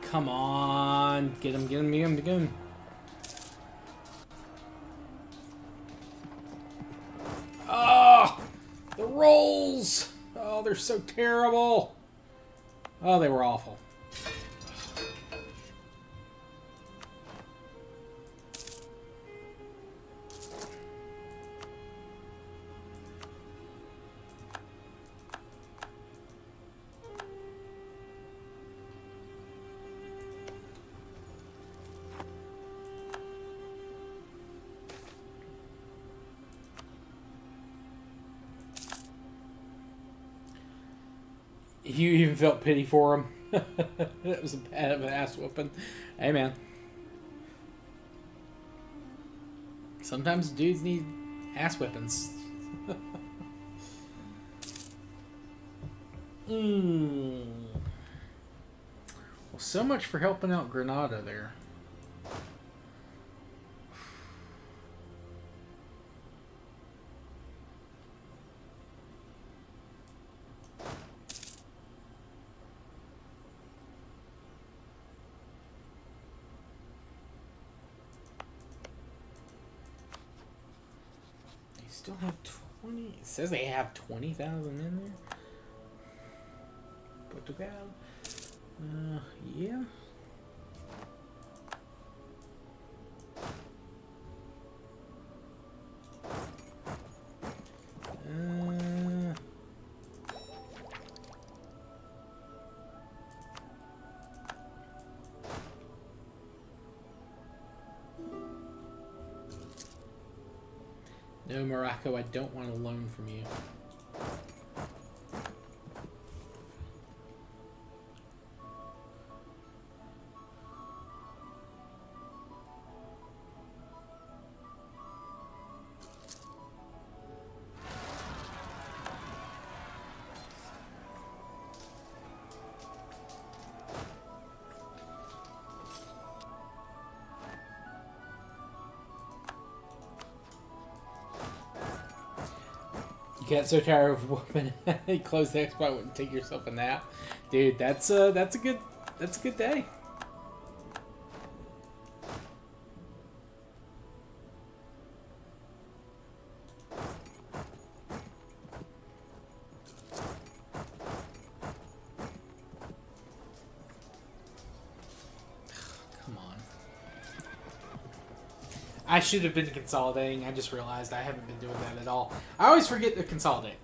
Speaker 1: come on. Get him, get him, get him, get him. Oh! The rolls! Oh, they're so terrible. Oh, they were awful. You even felt pity for him. That was a bad of an ass whooping. Hey, man. Sometimes dudes need ass whippings. Well, so much for helping out Granada there. Still have 20. It says they have 20,000 in there. Portugal. Yeah. No, Morocco, I don't want a loan from you. You get so tired of whooping. You close the Xbox and take yourself a nap, dude. That's a good day. Come on. I should have been consolidating. I just realized I haven't been doing that at all. I always forget to consolidate.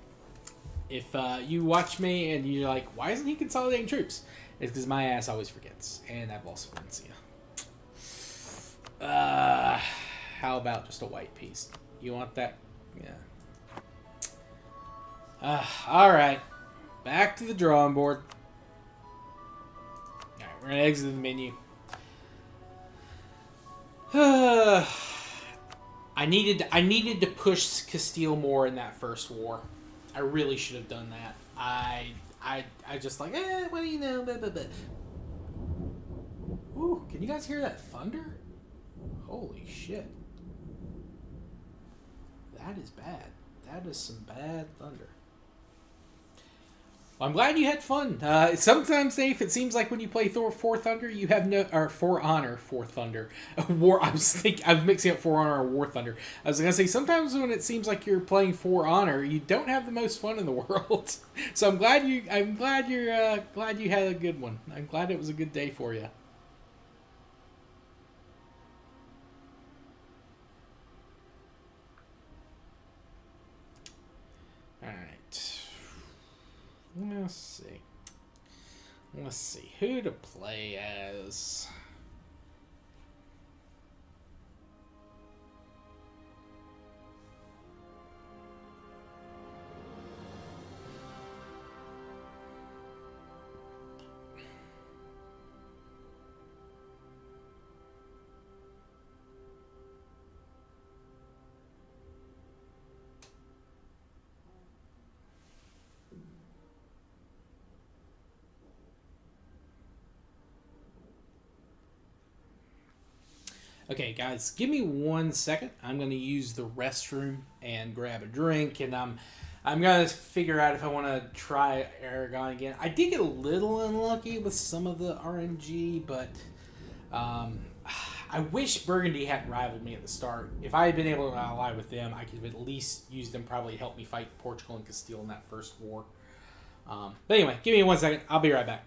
Speaker 1: If you watch me and you're like, why isn't he consolidating troops? It's because my ass always forgets. And I've lost Valencia. How about just a white piece? You want that? Yeah. Alright. Back to the drawing board. Alright, we're going to exit the menu. I needed to push Castile more in that first war. I really should have done that. I just like, what do you know? Blah, blah, blah. Ooh, can you guys hear that thunder? Holy shit. That is bad. That is some bad thunder. Well, I'm glad you had fun. Sometimes, Dave, it seems like when you play For Thunder, you have no, or For Honor, For Thunder. War. I was mixing up For Honor and War Thunder. I was gonna say sometimes when it seems like you're playing For Honor, you don't have the most fun in the world. So I'm glad you had a good one. I'm glad it was a good day for you. All right. Let's see who to play as. Okay, guys, give me 1 second. I'm going to use the restroom and grab a drink, and I'm gonna figure out if I want to try Aragon again. I did get a little unlucky with some of the RNG, but I wish Burgundy hadn't rivaled me at the start. If I had been able to ally with them, I could have at least used them probably help me fight Portugal and Castile in that first war. But anyway, give me 1 second. I'll be right back.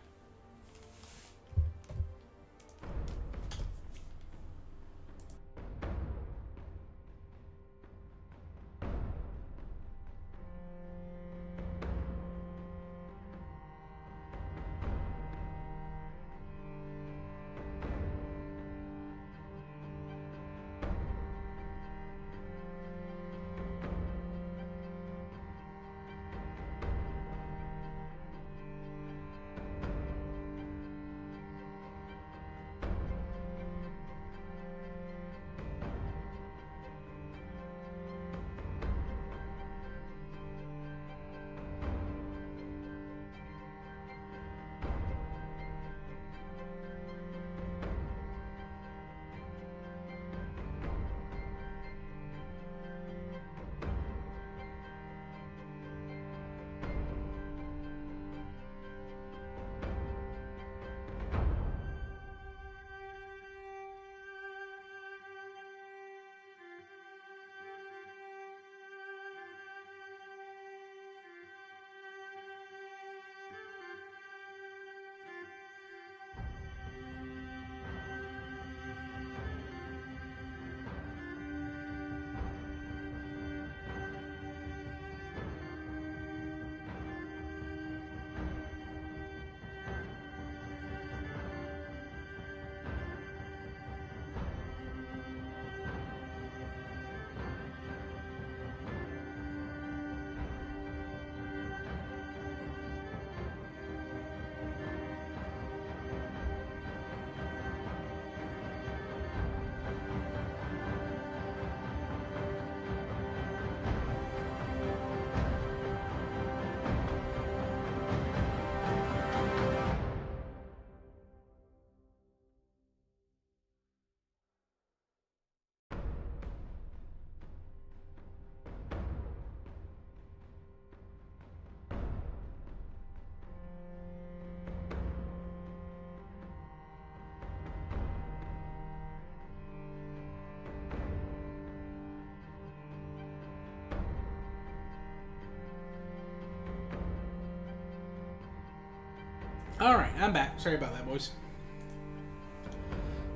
Speaker 1: Alright, I'm back. Sorry about that, boys.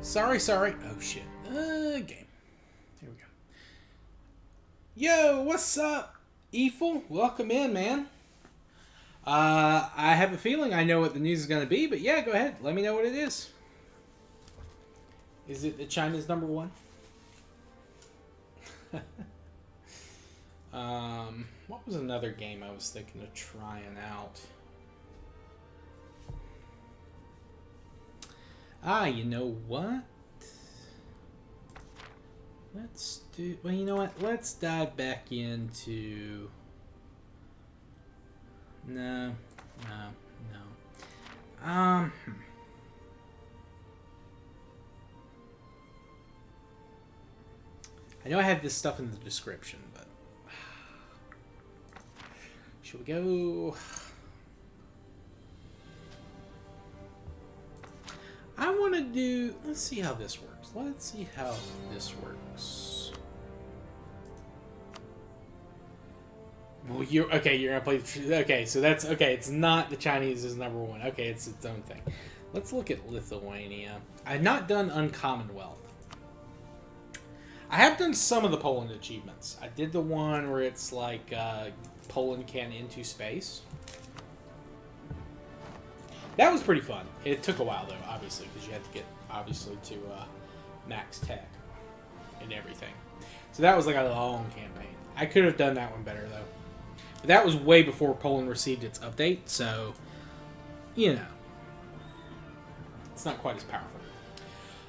Speaker 1: Sorry. Oh, shit. Game. Here we go. Yo, what's up, Eiffel? Welcome in, man. I have a feeling I know what the news is going to be, but yeah, go ahead. Let me know what it is. Is it that China's number one? What was another game I was thinking of trying out? You know what? Let's do... Well, you know what? Let's dive back into... No. I know I have this stuff in the description, but... Should we go... I want to do... Let's see how this works. Well, you're going to play... Okay, so that's... Okay, it's not the Chinese is number one. Okay, it's its own thing. Let's look at Lithuania. I've not done Uncommon Wealth. I have done some of the Poland achievements. I did the one where it's like Poland can into space. That was pretty fun. It took a while, though, obviously, because you had to get, obviously, to max tech and everything. So that was like a long campaign. I could have done that one better, though. But that was way before Poland received its update, so, you know. It's not quite as powerful.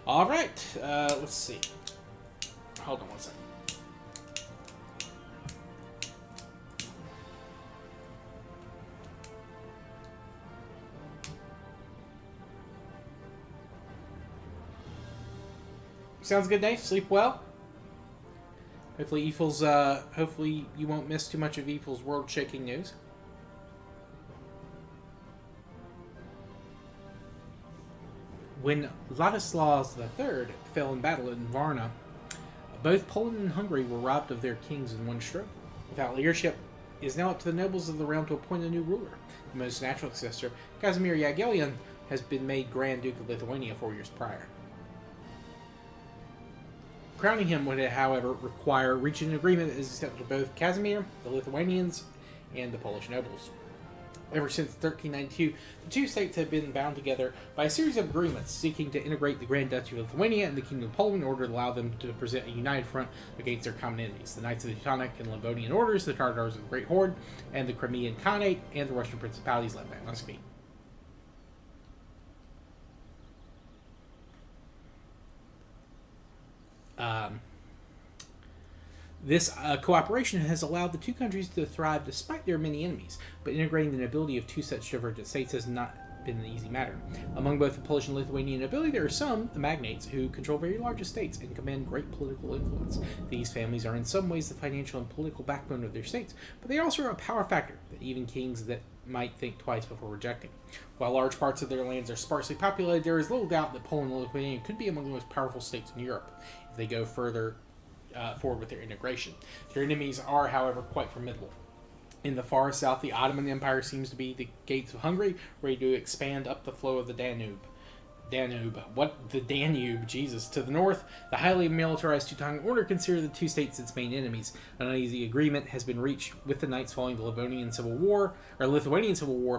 Speaker 1: All right, let's see. Hold on 1 second. Sounds good, Dave. Sleep well. Hopefully you won't miss too much of Evil's world-shaking news. When Ladislaus III fell in battle in Varna, both Poland and Hungary were robbed of their kings in one stroke. Without leadership, it is now up to the nobles of the realm to appoint a new ruler. The most natural successor, Casimir Jagiellon, has been made Grand Duke of Lithuania 4 years prior. Crowning him would, however, require reaching an agreement that is acceptable to both Casimir, the Lithuanians, and the Polish nobles. Ever since 1392, the two states have been bound together by a series of agreements seeking to integrate the Grand Duchy of Lithuania and the Kingdom of Poland in order to allow them to present a united front against their common enemies, the Knights of the Teutonic and Livonian Orders, the Tatars of the Great Horde, and the Crimean Khanate, and the Russian principalities led by Muscovy. This cooperation has allowed the two countries to thrive despite their many enemies, but integrating the nobility of two such divergent states has not been an easy matter. Among both the Polish and Lithuanian nobility, there are some, the magnates, who control very large estates and command great political influence. These families are in some ways the financial and political backbone of their states, but they also are a power factor that even kings that might think twice before rejecting. While large parts of their lands are sparsely populated, there is little doubt that Poland and Lithuania could be among the most powerful states in Europe if they go further forward with their integration. Their enemies are, however, quite formidable. In the far south, the Ottoman Empire seems to be the gates of Hungary, ready to expand up the flow of the Danube. Jesus. To the north, the highly militarized Teutonic Order consider the two states its main enemies. An uneasy agreement has been reached with the Knights following the Livonian Civil War,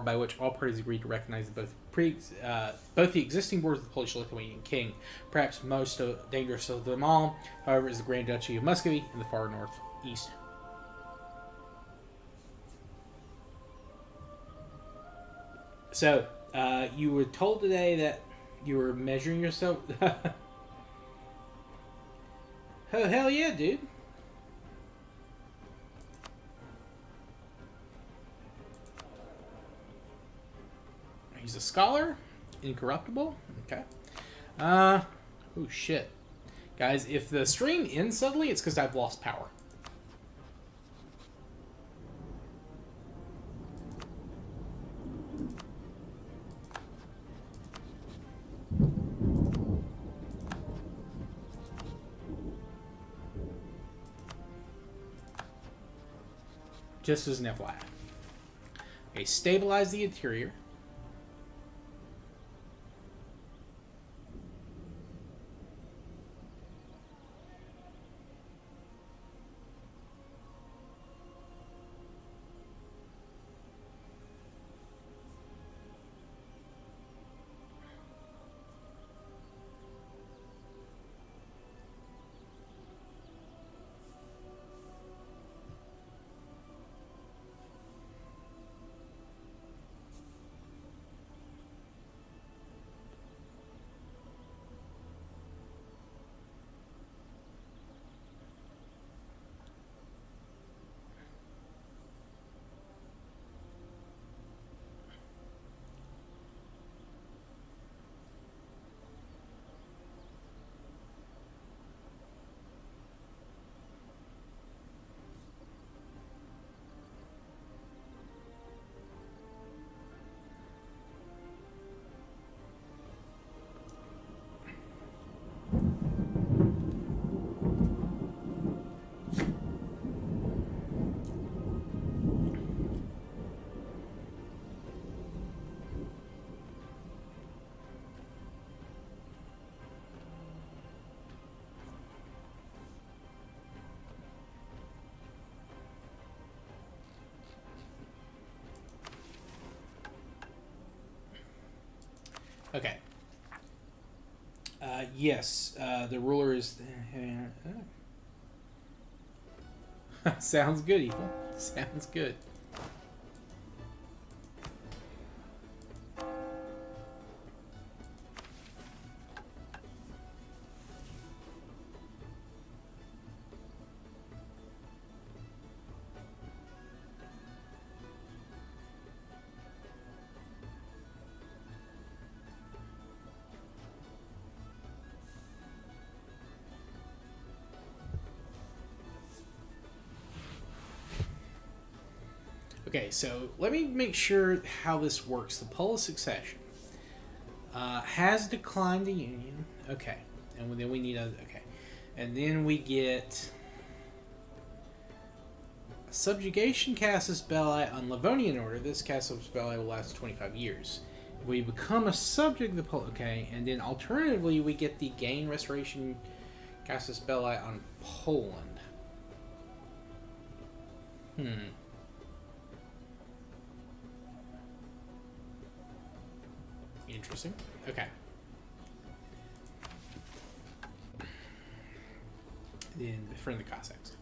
Speaker 1: by which all parties agreed to recognize both the existing borders of the Polish-Lithuanian king. Perhaps most dangerous of them all, however, is the Grand Duchy of Muscovy in the far northeast. So, you were told today that you were measuring yourself. Oh, hell yeah, dude. He's a scholar. Incorruptible. Okay. Oh, shit. Guys, if the stream ends suddenly, it's because I've lost power. Just as an FYI. Okay, stabilize the interior. Okay. Yes, the ruler is... Sounds good, Ethan. Sounds good. Okay, so let me make sure how this works. The pole of succession has declined the union. Okay, and then we need a okay, and then we get a subjugation casus belli on Livonian order. This casus belli will last 25 years. If we become a subject of the pole, okay, and then alternatively we get the gain restoration casus belli on Poland. Interesting. Okay. Then befriend the Cossacks.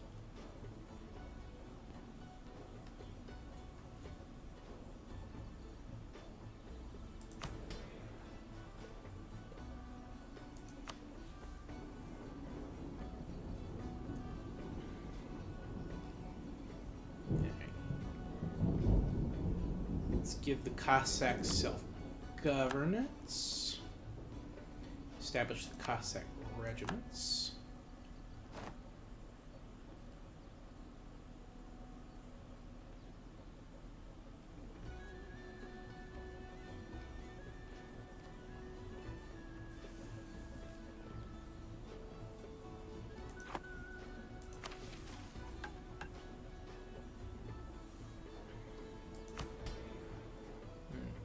Speaker 1: Let's give the Cossacks self-governance. Establish the Cossack regiments.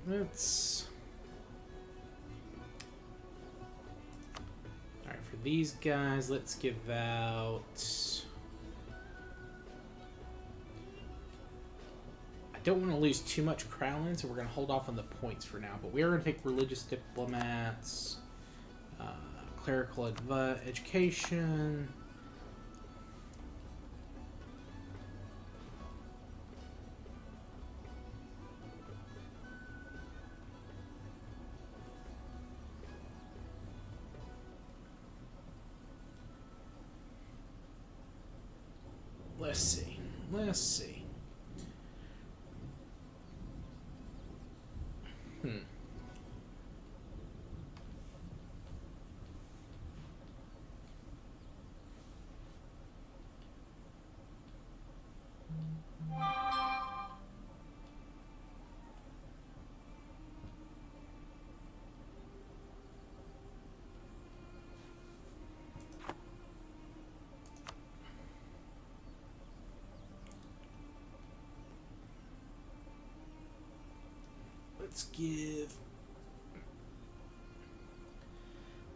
Speaker 1: Let's... Alright, for these guys, let's give out... I don't want to lose too much crowland, so we're going to hold off on the points for now. But we are going to take religious diplomats, clerical education... Let's see. Let's see.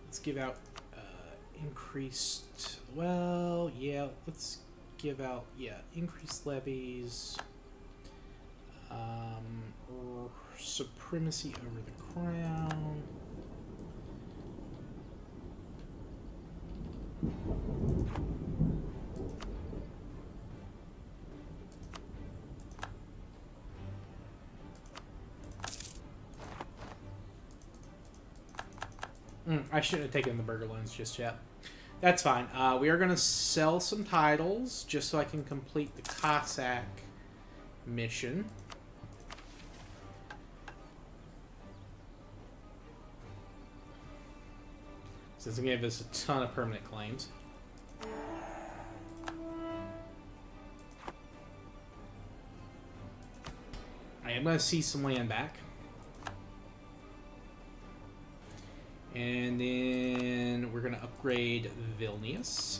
Speaker 1: Let's give out increased, well, yeah, let's give out, increased levies, supremacy over the crown. I shouldn't have taken the burger loans just yet. That's fine. We are going to sell some titles just so I can complete the Cossack mission. So this is going to give us a ton of permanent claims. I am going to see some land back. And then we're going to upgrade Vilnius.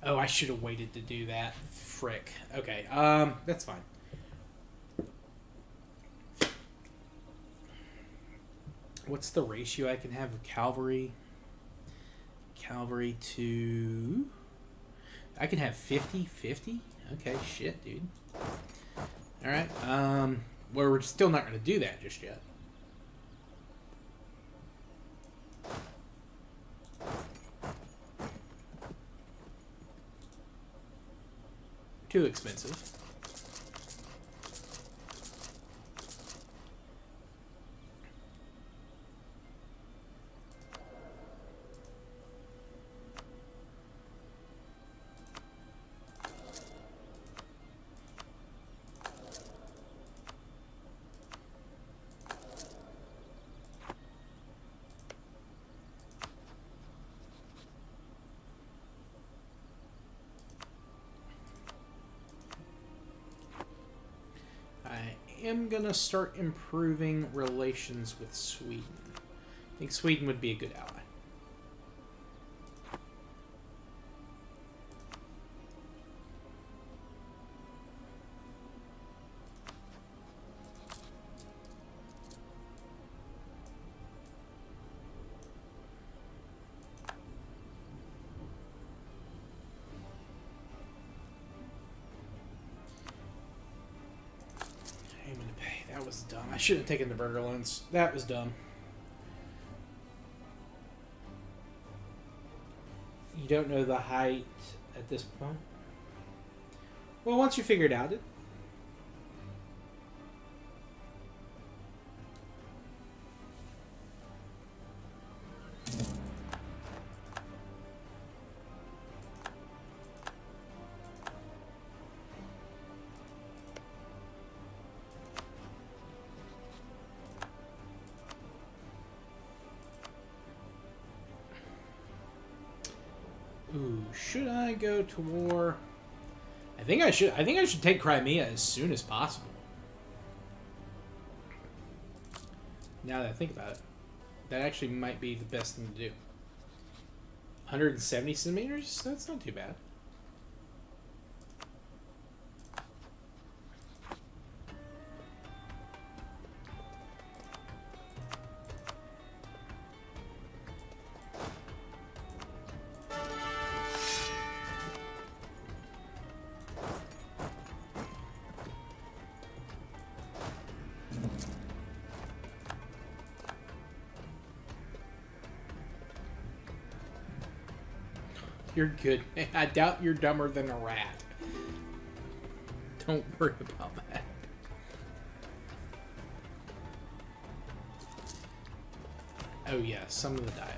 Speaker 1: Oh, I should have waited to do that. Frick. Okay, that's fine. What's the ratio I can have of cavalry? Cavalry to... I can have 50-50? Okay, shit, dude. Alright, well, we're still not going to do that just yet. too expensive. I'm gonna start improving relations with Sweden. I think Sweden would be a good ally. That was dumb. I should have taken the burger loans. That was dumb. You don't know the height at this point? Well, once you figure it out, ooh, should I go to war? I think I should. I think I should take Crimea as soon as possible. Now that I think about it, that actually might be the best thing to do. 170 centimeters? That's not too bad. You're good. I doubt you're dumber than a rat. Don't worry about that. Oh yeah, some of the diet.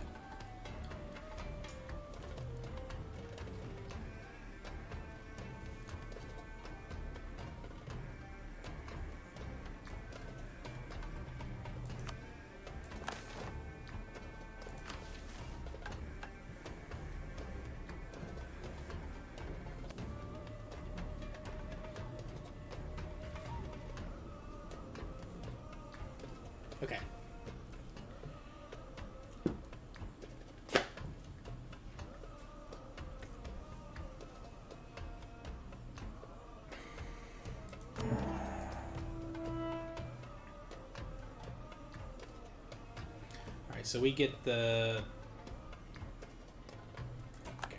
Speaker 1: Okay. Alright, so we get the... Okay.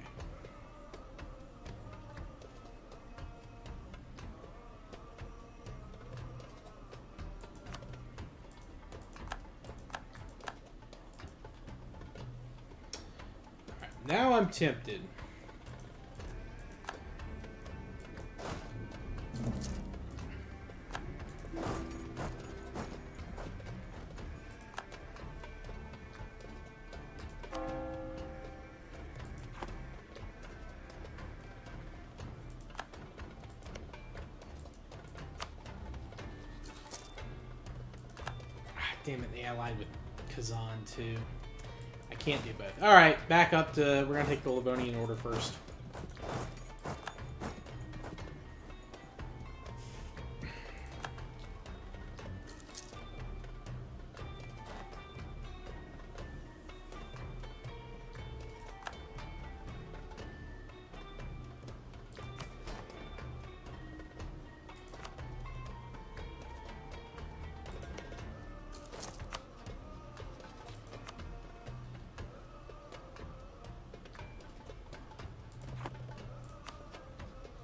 Speaker 1: Now I'm tempted. Damn it, they allied with Kazan too. I can't do both. Alright, back up to... We're going to take the Livonian Order first.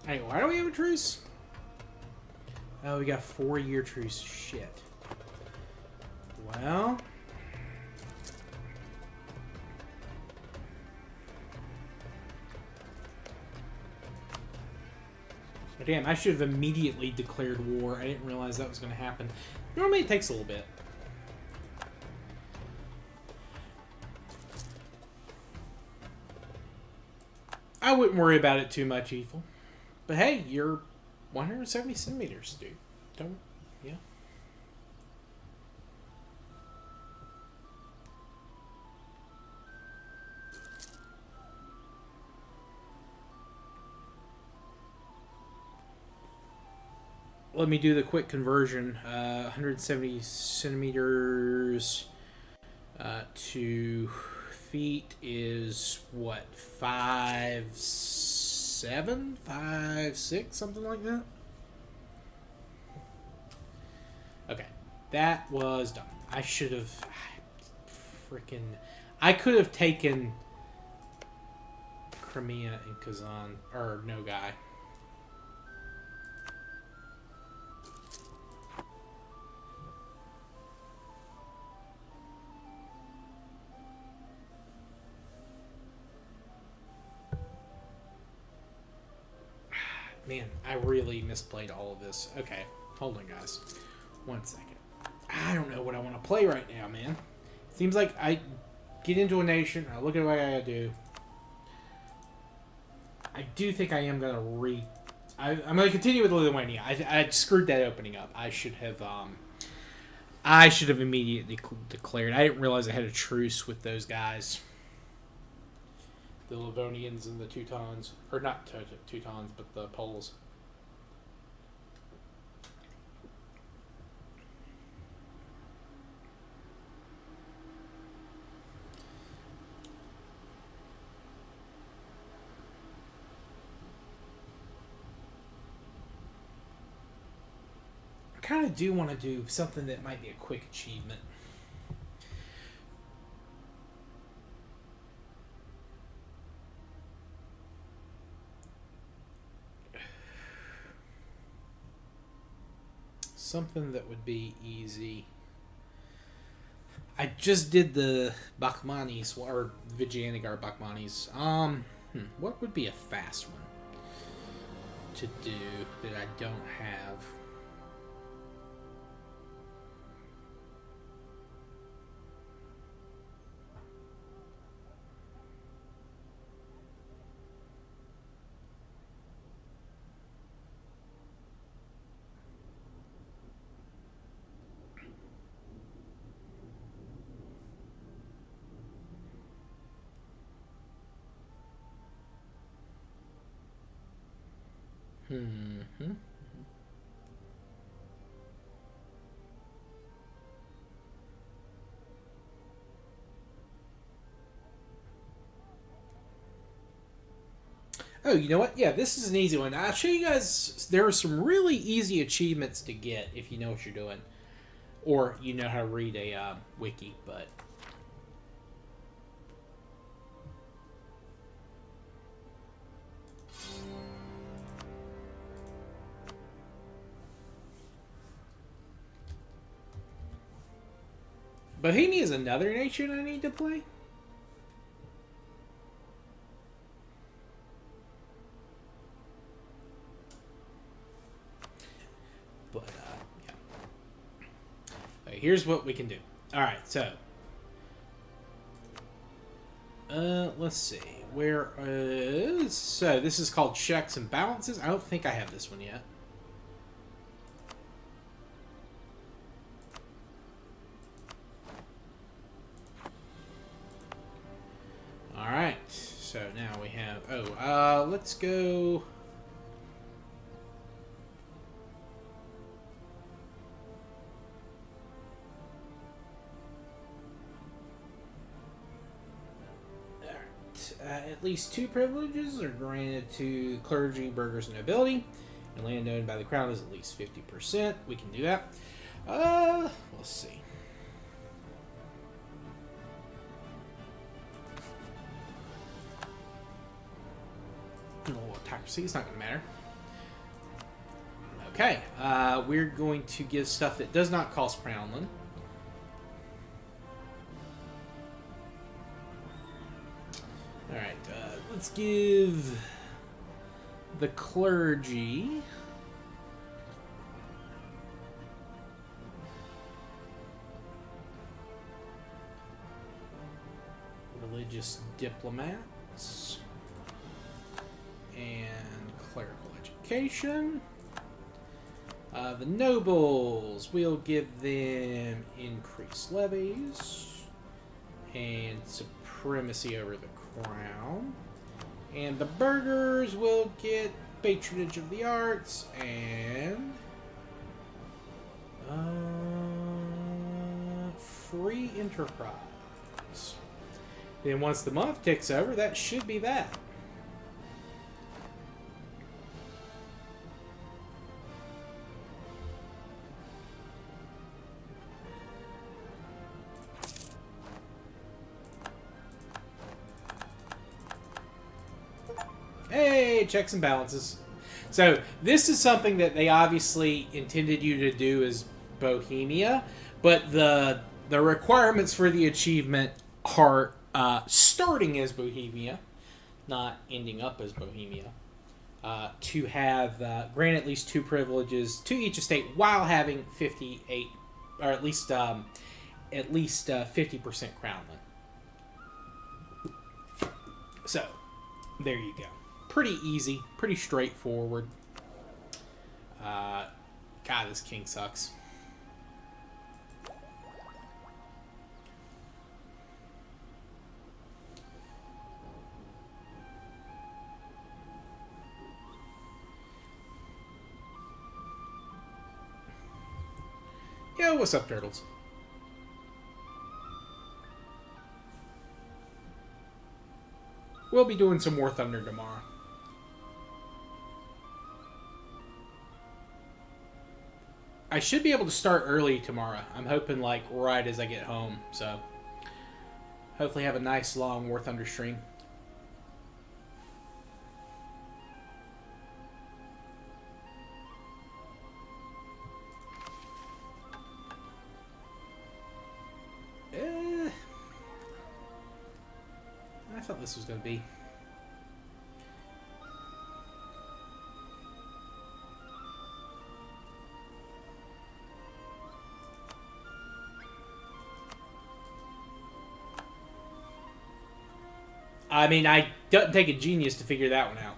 Speaker 1: Hey, why do we have a truce? Oh, we got 4-year truce. Shit. Well... I damn, I should have immediately declared war. I didn't realize that was going to happen. Normally it takes a little bit. I wouldn't worry about it too much, Evil. But hey, you're 170 centimeters, dude. Don't, yeah. Let me do the quick conversion. 170 centimeters to feet is what, 5'7", 5'6", something like that. Okay, that was dumb. I should have I could have taken Crimea and Kazan, or Nogai. Man, I really misplayed all of this. Okay, hold on, guys. 1 second. I don't know what I want to play right now, man. Seems like I get into a nation, I look at what I gotta do. I do think I am gonna I'm gonna continue with Lithuania. I screwed that opening up. I should have immediately declared. I didn't realize I had a truce with those guys. The Livonians and the Teutons. Or not Teutons, but the Poles. I kind of do want to do something that might be a quick achievement. Something that would be easy. I just did the Bakhmanis, or Vijayanagar Bakhmanis. What would be a fast one to do that I don't have? Oh, you know what? Yeah, this is an easy one. I'll show you guys. There are some really easy achievements to get if you know what you're doing. Or you know how to read a wiki, but... Bohemia is another nation I need to play? But, yeah. Okay, here's what we can do. Alright, so... let's see. Where is... So, this is called Checks and Balances. I don't think I have this one yet. Alright, so now we have... Oh, let's go... At least 2 privileges are granted to clergy, burghers, and nobility. And land owned by the crown is at least 50%. We can do that. Let's see. Autocracy, it's not going to matter. Okay, we're going to give stuff that does not cost crownland. Alright, let's give the clergy religious diplomats and clerical education. The nobles, we'll give them increased levies and supremacy over the crown. And the burghers will get patronage of the arts and free enterprise. Then once the month ticks over, that should be that. Hey, checks and balances. So this is something that they obviously intended you to do as Bohemia, but the requirements for the achievement are starting as Bohemia, not ending up as Bohemia. To have grant at least 2 privileges to each estate while having 58, or at least 50% crownland. So there you go. Pretty easy, pretty straightforward. God, this king sucks. Yo, what's up, turtles? We'll be doing some more Thunder tomorrow. I should be able to start early tomorrow. I'm hoping, like, right as I get home. So, hopefully have a nice, long War Thunder stream. I thought this was going to be... I mean, I doesn't take a genius to figure that one out.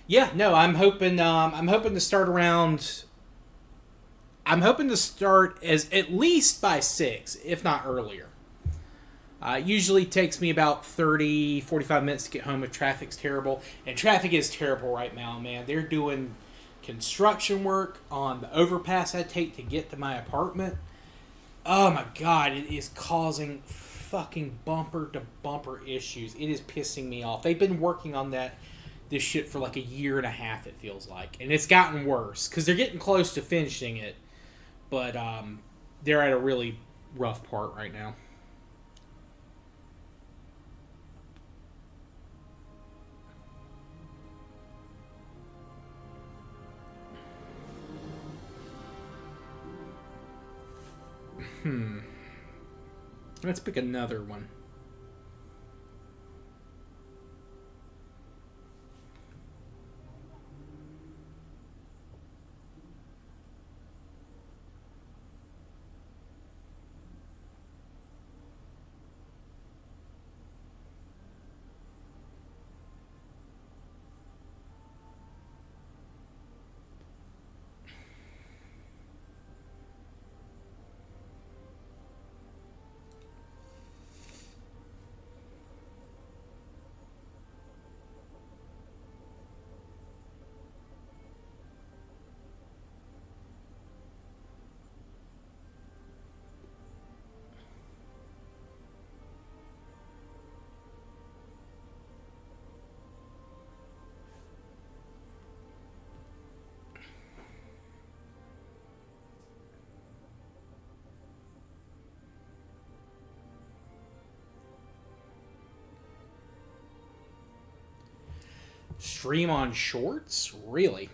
Speaker 1: Yeah, no, I'm hoping to start around. I'm hoping to start as at least by 6, if not earlier. Usually takes me about 30, 45 minutes to get home if traffic's terrible. And traffic is terrible right now, man. They're doing construction work on the overpass I take to get to my apartment. Oh my god, it is causing fucking bumper-to-bumper issues. It is pissing me off. They've been working on this shit for like a year and a half, it feels like. And it's gotten worse, because they're getting close to finishing it. But they're at a really rough part right now. Let's pick another one. Stream on shorts? Really?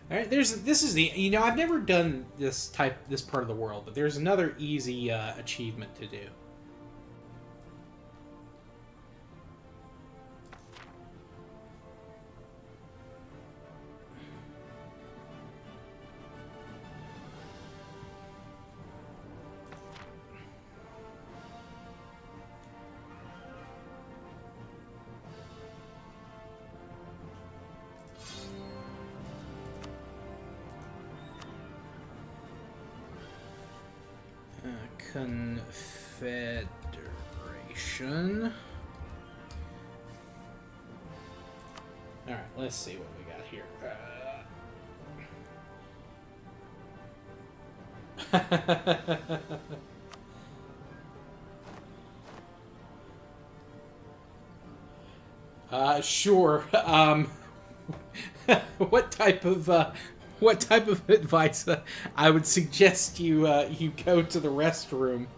Speaker 1: All right, this is the I've never done this part of the world, but there's another easy achievement to do. Confederation. Alright, let's see what we got here. Sure. What type of advice? I would suggest you you go to the restroom.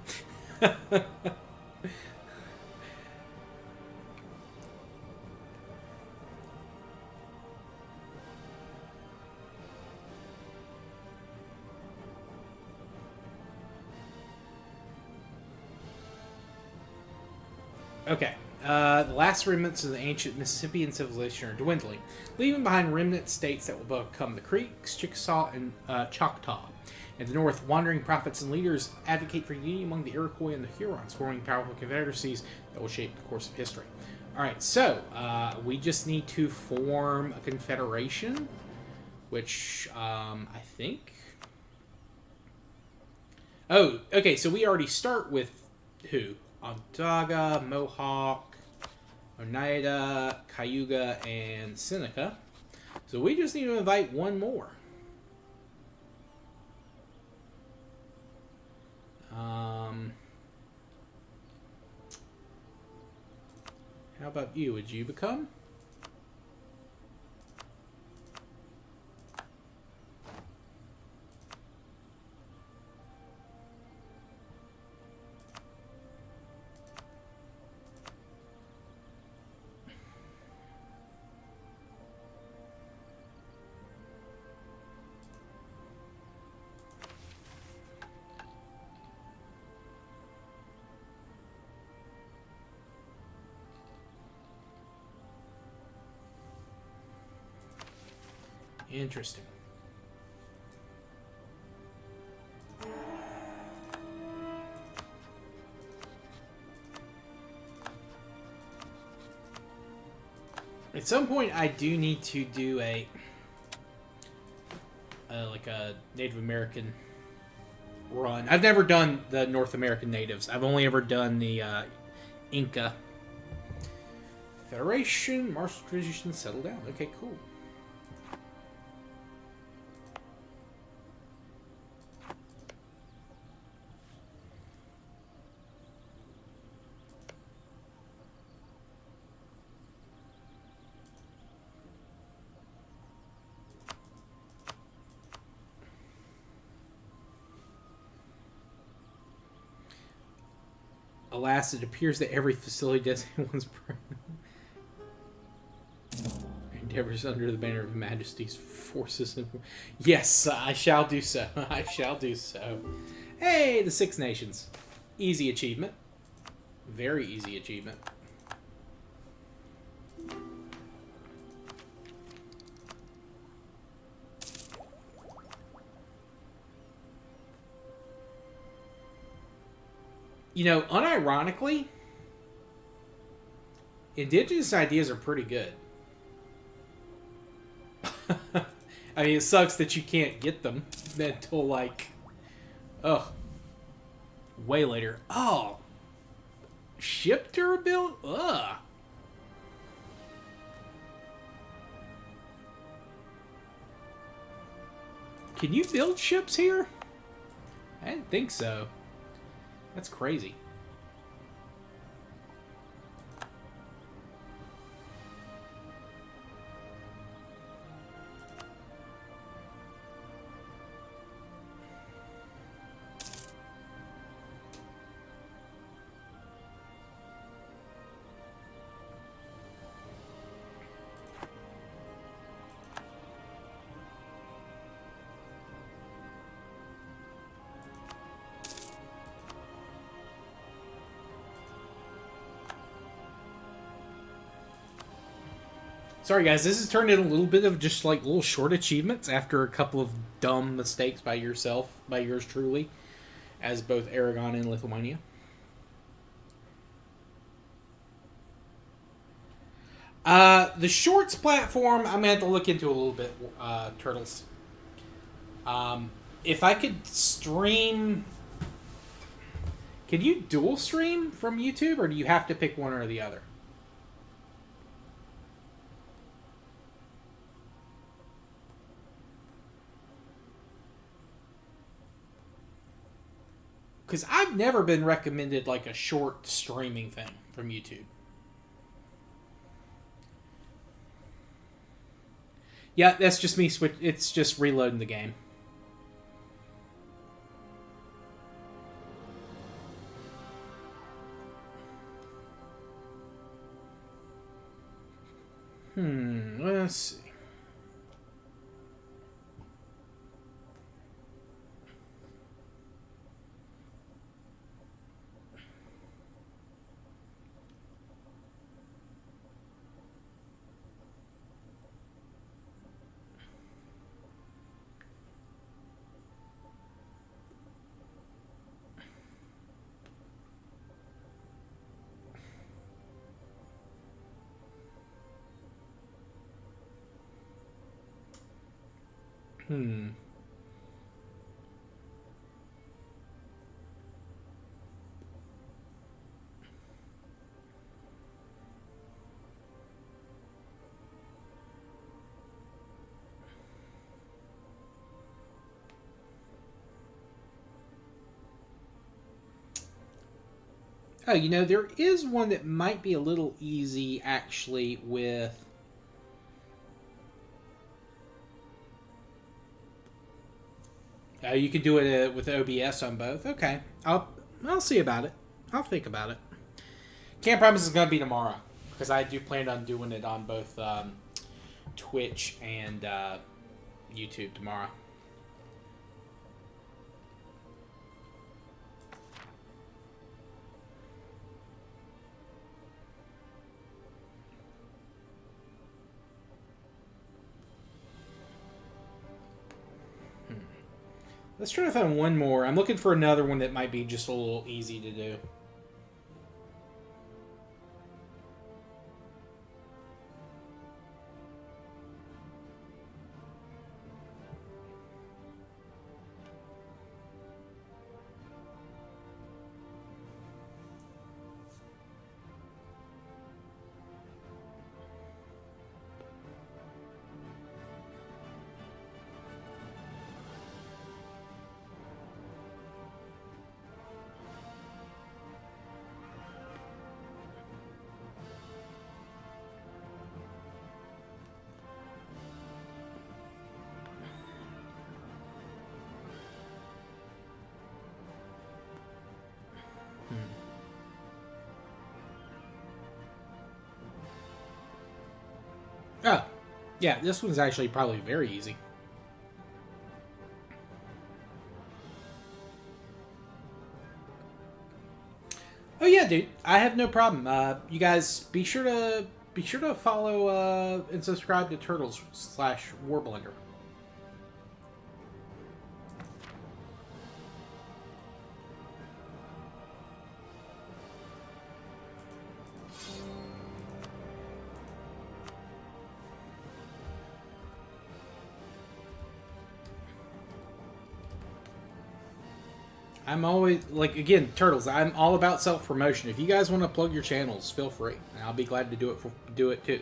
Speaker 1: Okay. The last remnants of the ancient Mississippian civilization are dwindling, leaving behind remnant states that will become the Creeks, Chickasaw, and Choctaw. In the north, wandering prophets and leaders advocate for unity among the Iroquois and the Hurons, forming powerful confederacies that will shape the course of history. Alright, so we just need to form a confederation, which I think... Oh, okay, so we already start with who? Onondaga, Mohawk, Oneida, Cayuga, and Seneca. So we just need to invite one more. How about you? Would you become? Interesting. At some point, I do need to do a like a Native American run. I've never done the North American natives. I've only ever done the Inca. Federation, martial tradition, settle down. Okay, cool. Alas, it appears that every facility designated one's endeavors under the banner of Majesty's forces. Yes, I shall do so. I shall do so. Hey, the Six Nations. Easy achievement. Very easy achievement. You know, unironically, indigenous ideas are pretty good. I mean, it sucks that you can't get them until, like, way later. Oh, ship durability? Ugh. Can you build ships here? I didn't think so. That's crazy. Sorry, guys. This has turned into a little bit of just like little short achievements after a couple of dumb mistakes by yours truly, as both Aragon and Lithuania. The shorts platform, I'm gonna have to look into a little bit. Turtles. If I could stream, can you dual stream from YouTube, or do you have to pick one or the other? Because I've never been recommended like a short streaming thing from YouTube. Yeah, that's just me. It's just reloading the game. Let's see. Oh, there is one that might be a little easy, actually, with... you can do it with OBS on both. Okay. I'll see about it. I'll think about it. Can't promise it's going to be tomorrow, because I do plan on doing it on both Twitch and YouTube tomorrow. Let's try to find one more. I'm looking for another one that might be just a little easy to do. Oh, yeah, this one's actually probably very easy. Oh yeah, dude, I have no problem. You guys be sure to follow and subscribe to Turtles/Warblender. I'm always, like, again, Turtles, I'm all about self-promotion. If you guys want to plug your channels, feel free. And I'll be glad to do it too.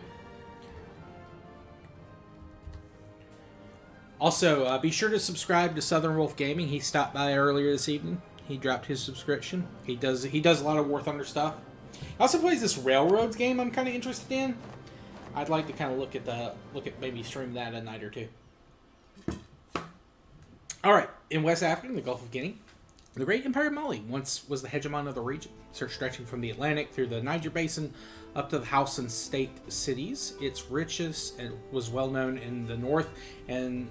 Speaker 1: Also, be sure to subscribe to Southern Wolf Gaming. He stopped by earlier this evening. He dropped his subscription. He does a lot of War Thunder stuff. He also plays this Railroads game I'm kind of interested in. I'd like to kind of look at maybe stream that a night or two. All right, in West Africa, in the Gulf of Guinea, the Great Empire of Mali once was the hegemon of the region, stretching from the Atlantic through the Niger Basin up to the House and State cities. Its richest and was well known in the north, and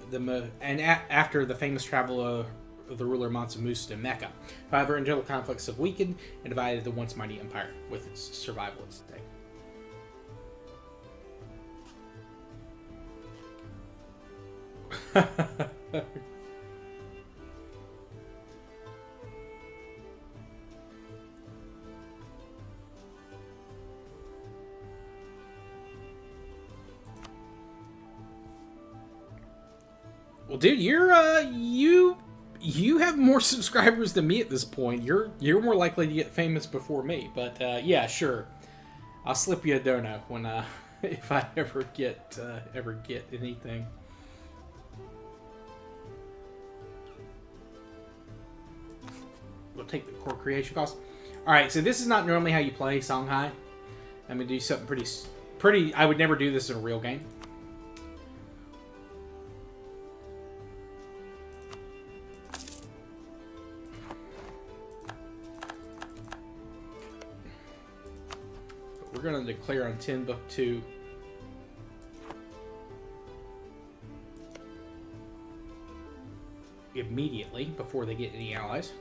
Speaker 1: after the famous travel of the ruler Mansa Musa to Mecca. However, internal conflicts have weakened and divided the once mighty empire, with its survival at stake. Well, dude, you have more subscribers than me at this point. You're more likely to get famous before me. But yeah, sure, I'll slip you a dono when if I ever get anything. We'll take the core creation cost. All right, so this is not normally how you play Songhai. I'm gonna do something pretty. I would never do this in a real game. We're going to declare on Timbuktu immediately before they get any allies.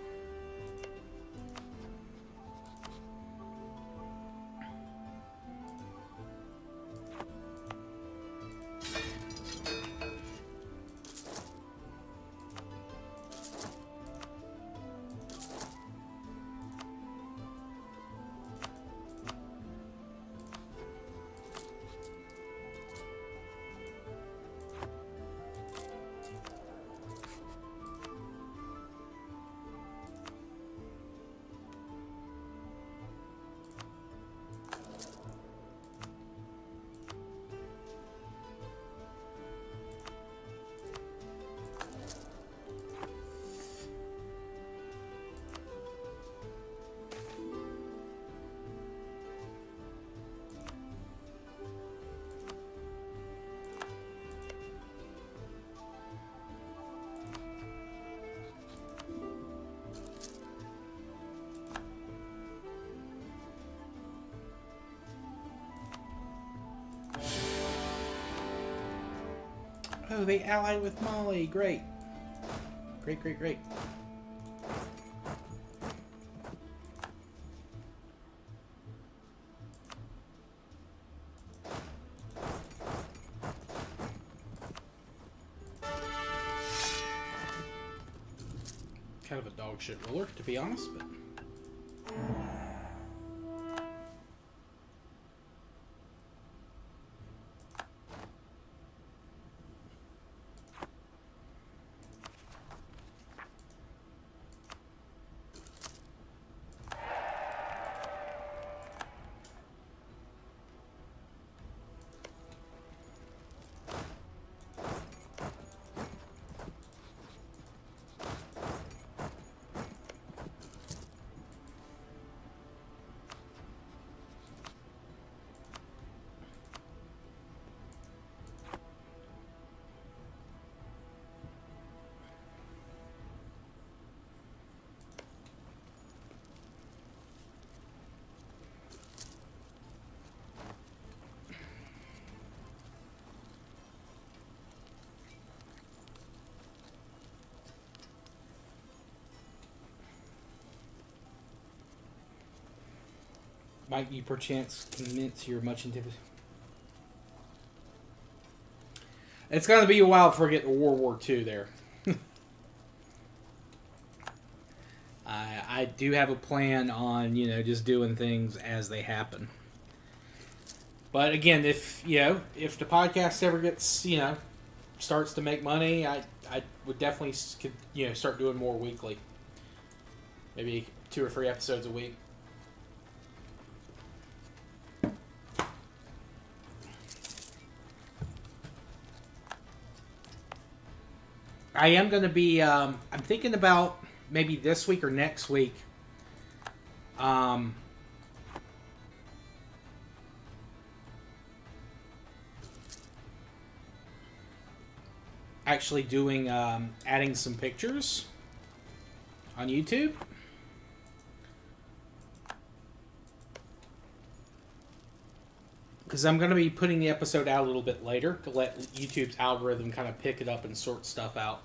Speaker 1: Oh, they allied with Mali. Great. Great, great, great. Kind of a dog shit ruler, to be honest, but... Might you perchance convince your much anticipated... It's going to be a while before we get to World War II there. I do have a plan on, just doing things as they happen. But again, if the podcast ever gets, starts to make money, I would definitely, start doing more weekly. Maybe 2 or 3 episodes a week. I am going to be, I'm thinking about maybe this week or next week, actually doing, adding some pictures on YouTube. Because I'm going to be putting the episode out a little bit later to let YouTube's algorithm kind of pick it up and sort stuff out.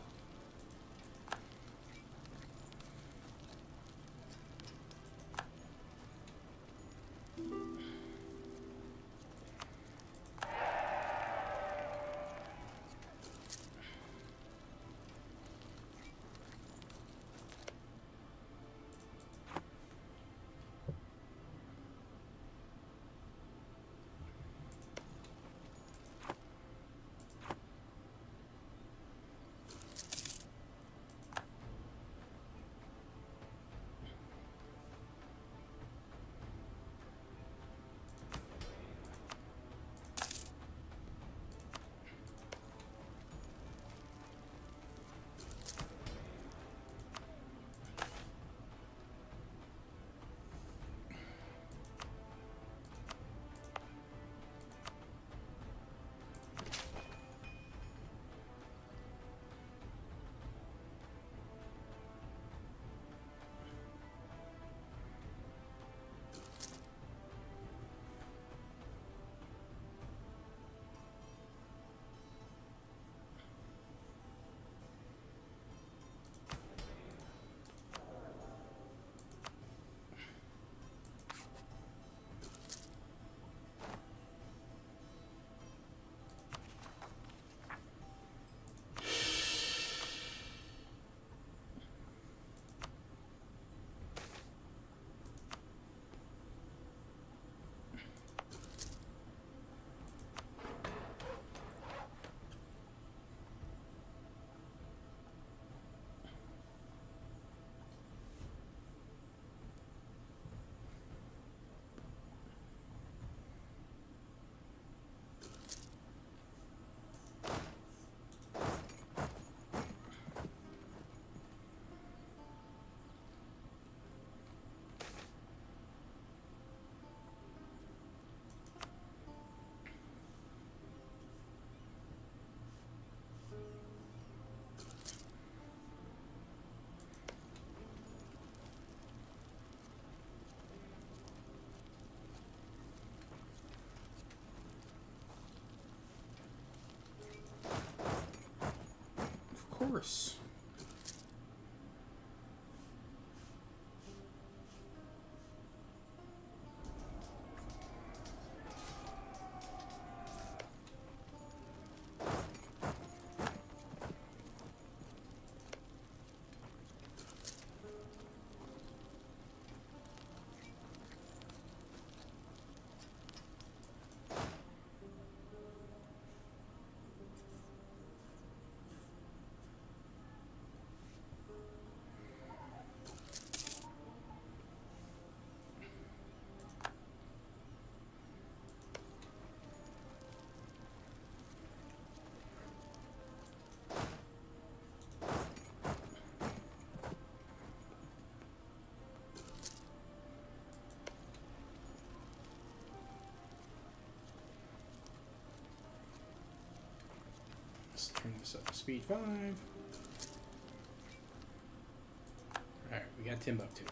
Speaker 1: course. Let's turn this up to speed 5. Alright, we got Timbuktu.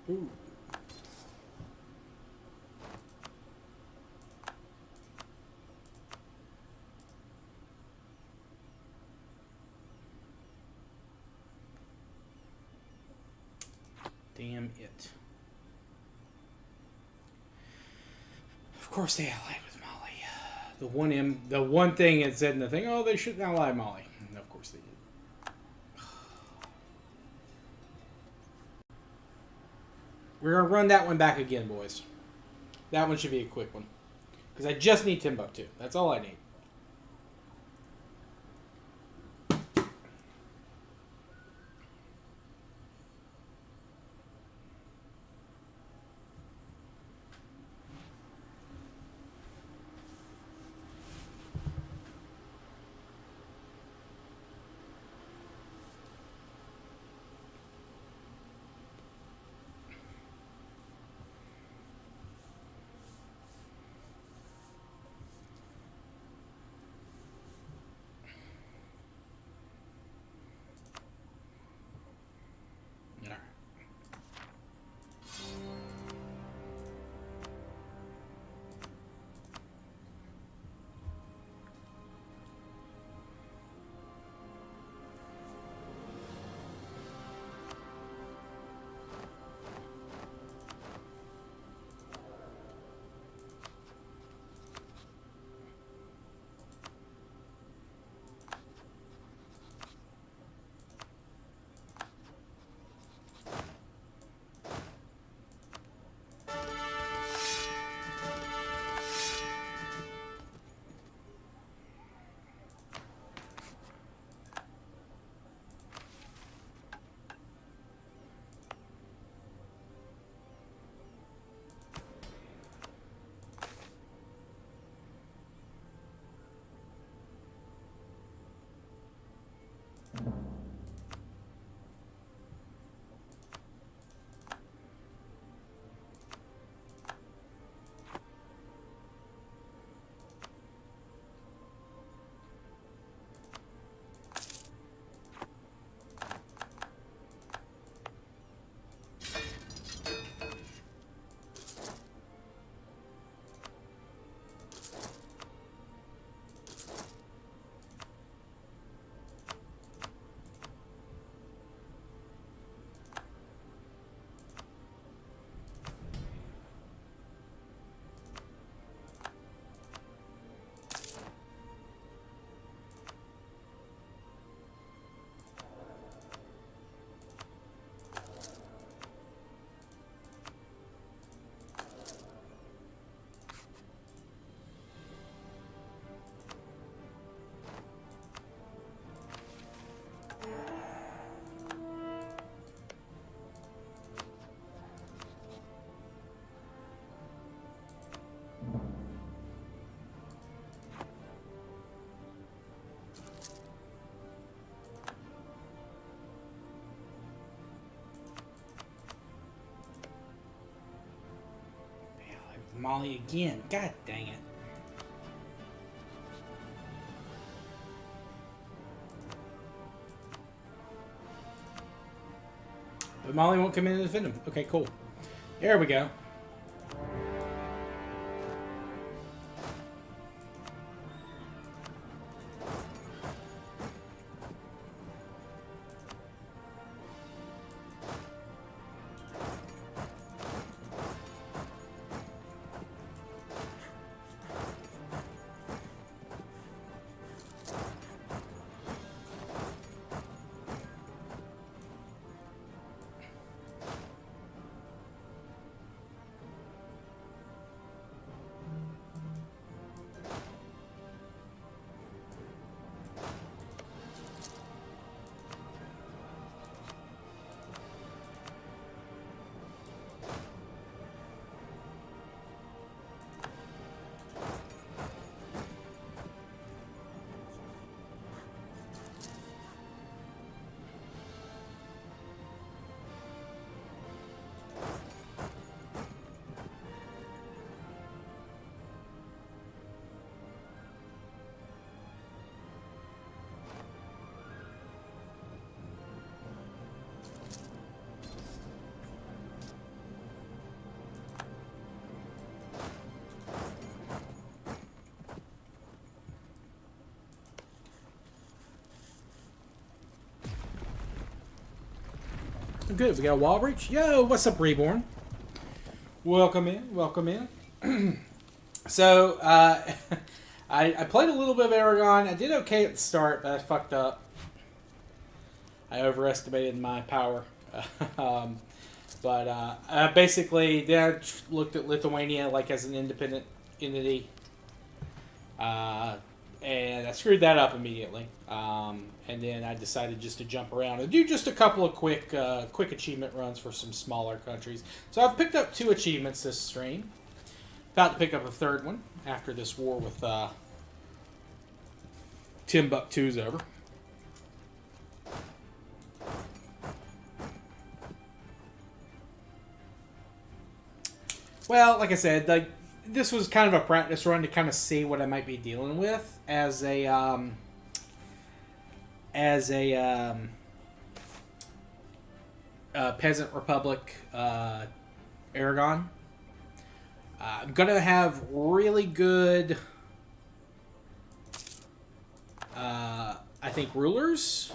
Speaker 1: Ooh. Damn it. Of course they allied with Molly. The one thing it said in the thing, oh, they shouldn't ally Molly. And of course they did. We're going to run that one back again, boys. That one should be a quick one. Because I just need Timbuktu. That's all I need. Molly again. God dang it. But Molly won't come in and defend him. Okay, cool. There we go. Good, we got a wall breach. Yo, what's up, Reborn? Welcome in, welcome in. So, I played a little bit of Aragon. I did okay at the start, but I fucked up. I overestimated my power. Basically, then I looked at Lithuania like as an independent entity. And I screwed that up immediately. And then I decided just to jump around and do just a couple of quick achievement runs for some smaller countries. So I've picked up 2 achievements this stream. About to pick up a 3rd one after this war with Timbuktu's over. Well, like I said, this was kind of a practice run to kind of see what I might be dealing with as a peasant republic Aragon. I'm gonna have really good, I think, rulers.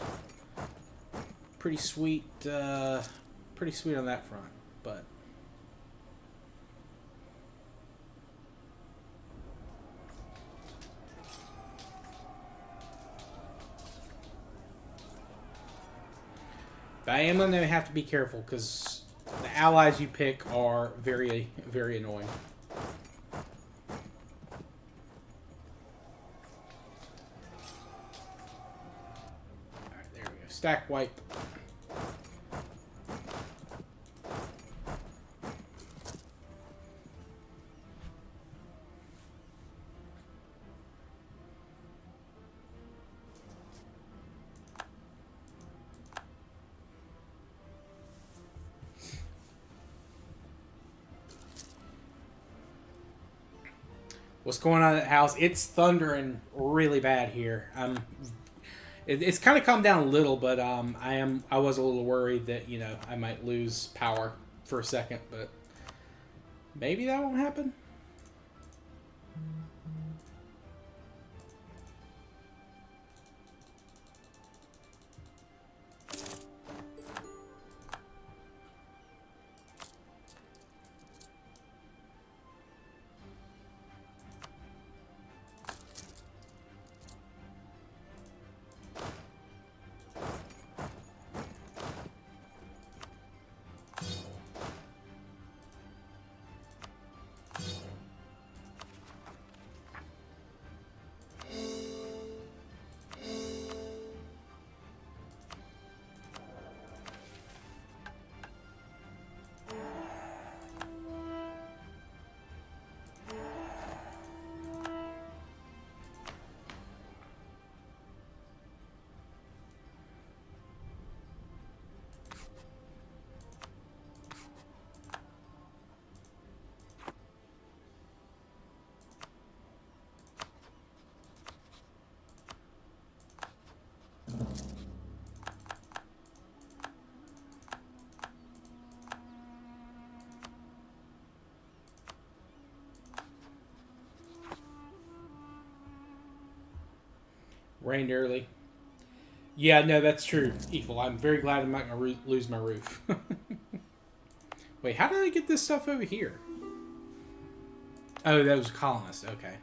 Speaker 1: Pretty sweet on that front, but. I am going to have to be careful because the allies you pick are very, very annoying. Alright, there we go. Stack wipe. What's going on at the house? It's thundering really bad here. It's kind of calmed down a little, but I was a little worried that I might lose power for a second, but maybe that won't happen. Rained early. Yeah, no, that's true, Evil. I'm very glad I'm not going to lose my roof. Wait, how did I get this stuff over here? Oh, that was colonists. Okay.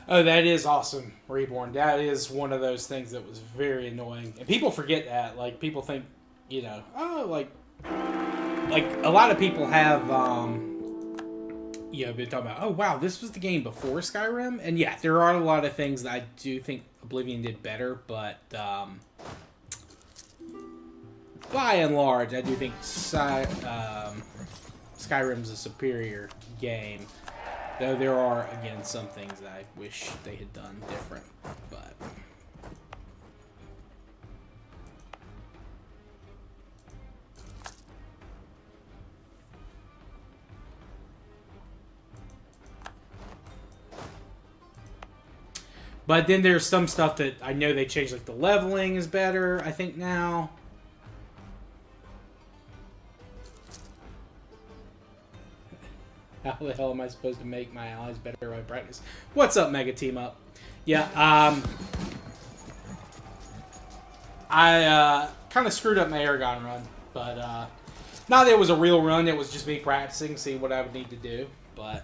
Speaker 1: Oh, that is awesome, Reborn. That is one of those things that was very annoying, and people forget that. Like people think, oh, like a lot of people have, been talking about. Oh, wow, this was the game before Skyrim, and yeah, there are a lot of things that I do think Oblivion did better, but by and large, I do think Skyrim's a superior game. Though there are, again, some things that I wish they had done different, but... But then there's some stuff that I know they changed, like the leveling is better, I think, now. How the hell am I supposed to make my allies better by practice? What's up, Mega Team Up? Yeah, I kind of screwed up my Aragon run, but not that it was a real run. It was just me practicing, seeing what I would need to do. But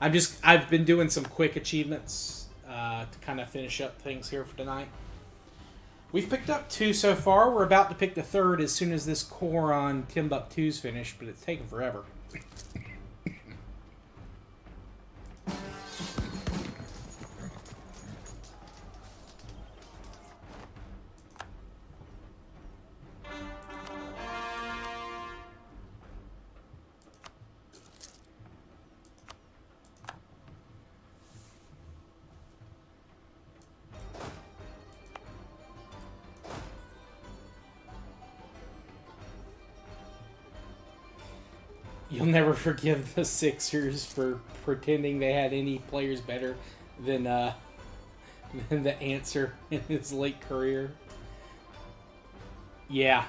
Speaker 1: I've been doing some quick achievements to kind of finish up things here for tonight. We've picked up 2 so far. We're about to pick the 3rd as soon as this core on Timbuktu's finished, but it's taken forever. You'll never forgive the Sixers for pretending they had any players better than the answer in his late career. Yeah.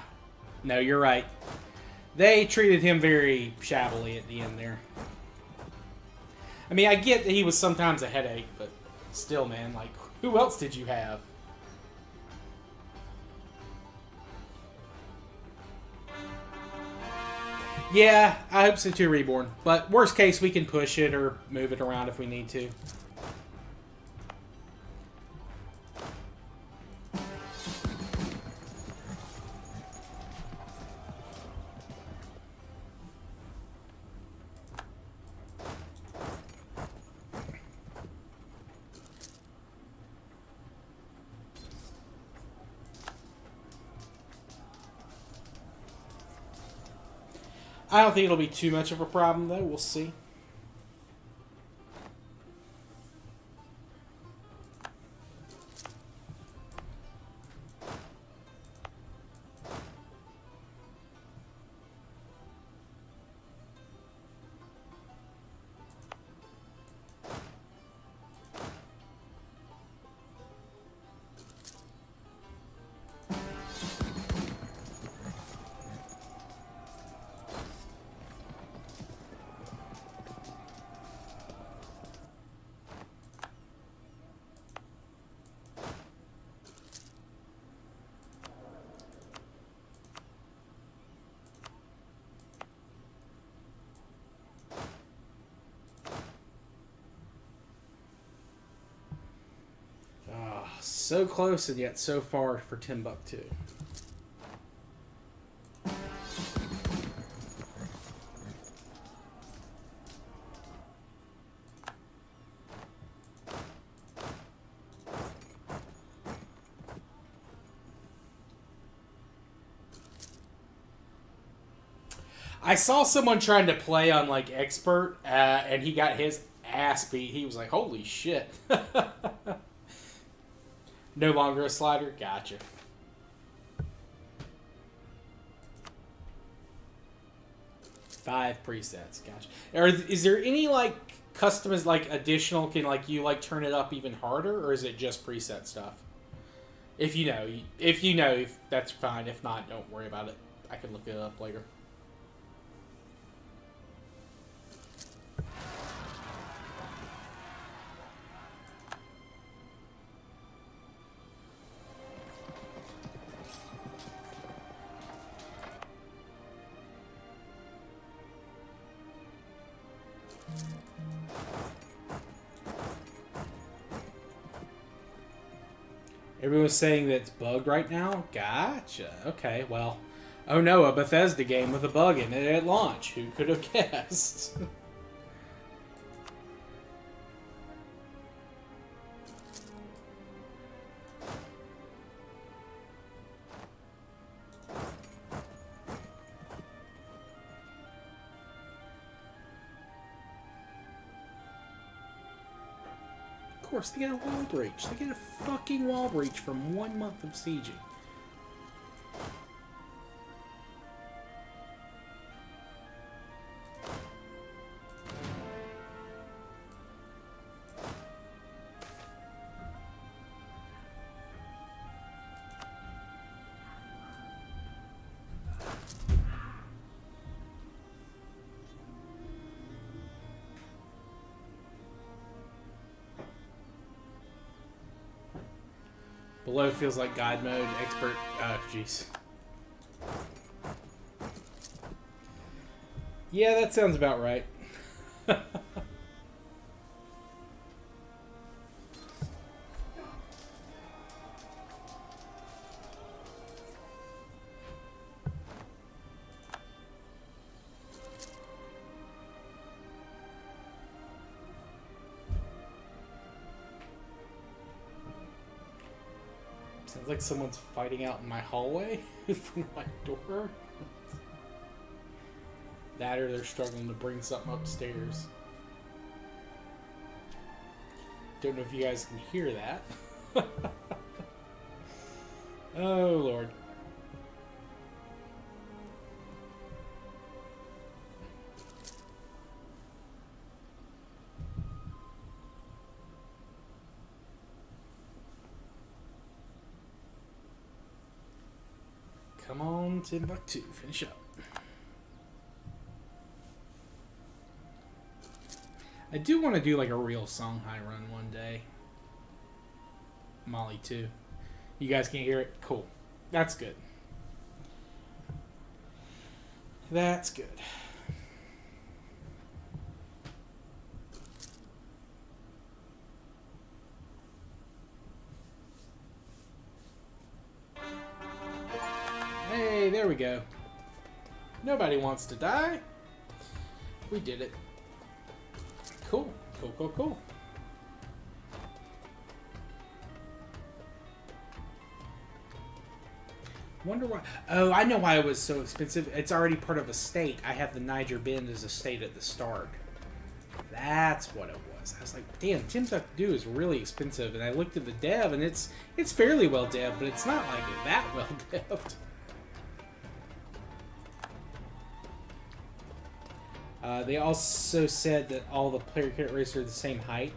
Speaker 1: No, you're right. They treated him very shabbily at the end there. I mean, I get that he was sometimes a headache, but still, man, like, who else did you have? Yeah, I hope so too, Reborn. But worst case, we can push it or move it around if we need to. I don't think it'll be too much of a problem, though. We'll see. So close and yet so far for Timbuktu. I saw someone trying to play on like expert, and he got his ass beat. He was like, "Holy shit!" No longer a slider? Gotcha. Five presets. Gotcha. Is there any, like, customiz, like, additional, can, like, you, like, turn it up even harder? Or is it just preset stuff? If you know. If that's fine. If not, don't worry about it. I can look it up later. Everyone's saying that it's bugged right now? Gotcha. Okay, well. Oh no, a Bethesda game with a bug in it at launch. Who could have guessed? Of course, they get a wall breach. They get a fucking wall breach from 1 month of sieging. Below feels like God mode, expert. Oh, jeez. Yeah, that sounds about right. Sounds like someone's fighting out in my hallway from my door. That or they're struggling to bring something upstairs. Don't know if you guys can hear that. Oh, Lord. Come on, Timbuktu, finish up. I do want to do like a real Songhai run one day. Molly too. You guys can't hear it? Cool. That's good. That's good. There we go. Nobody wants to die. We did it. Cool. Cool, cool, cool. Wonder why. Oh, I know why it was so expensive. It's already part of a state. I have the Niger Bend as a state at the start. That's what it was. I was like, damn, Tim's Have to Do is really expensive. And I looked at the dev, and it's fairly well dev'd, but it's not like that well dev'd. They also said that all the player character races are the same height.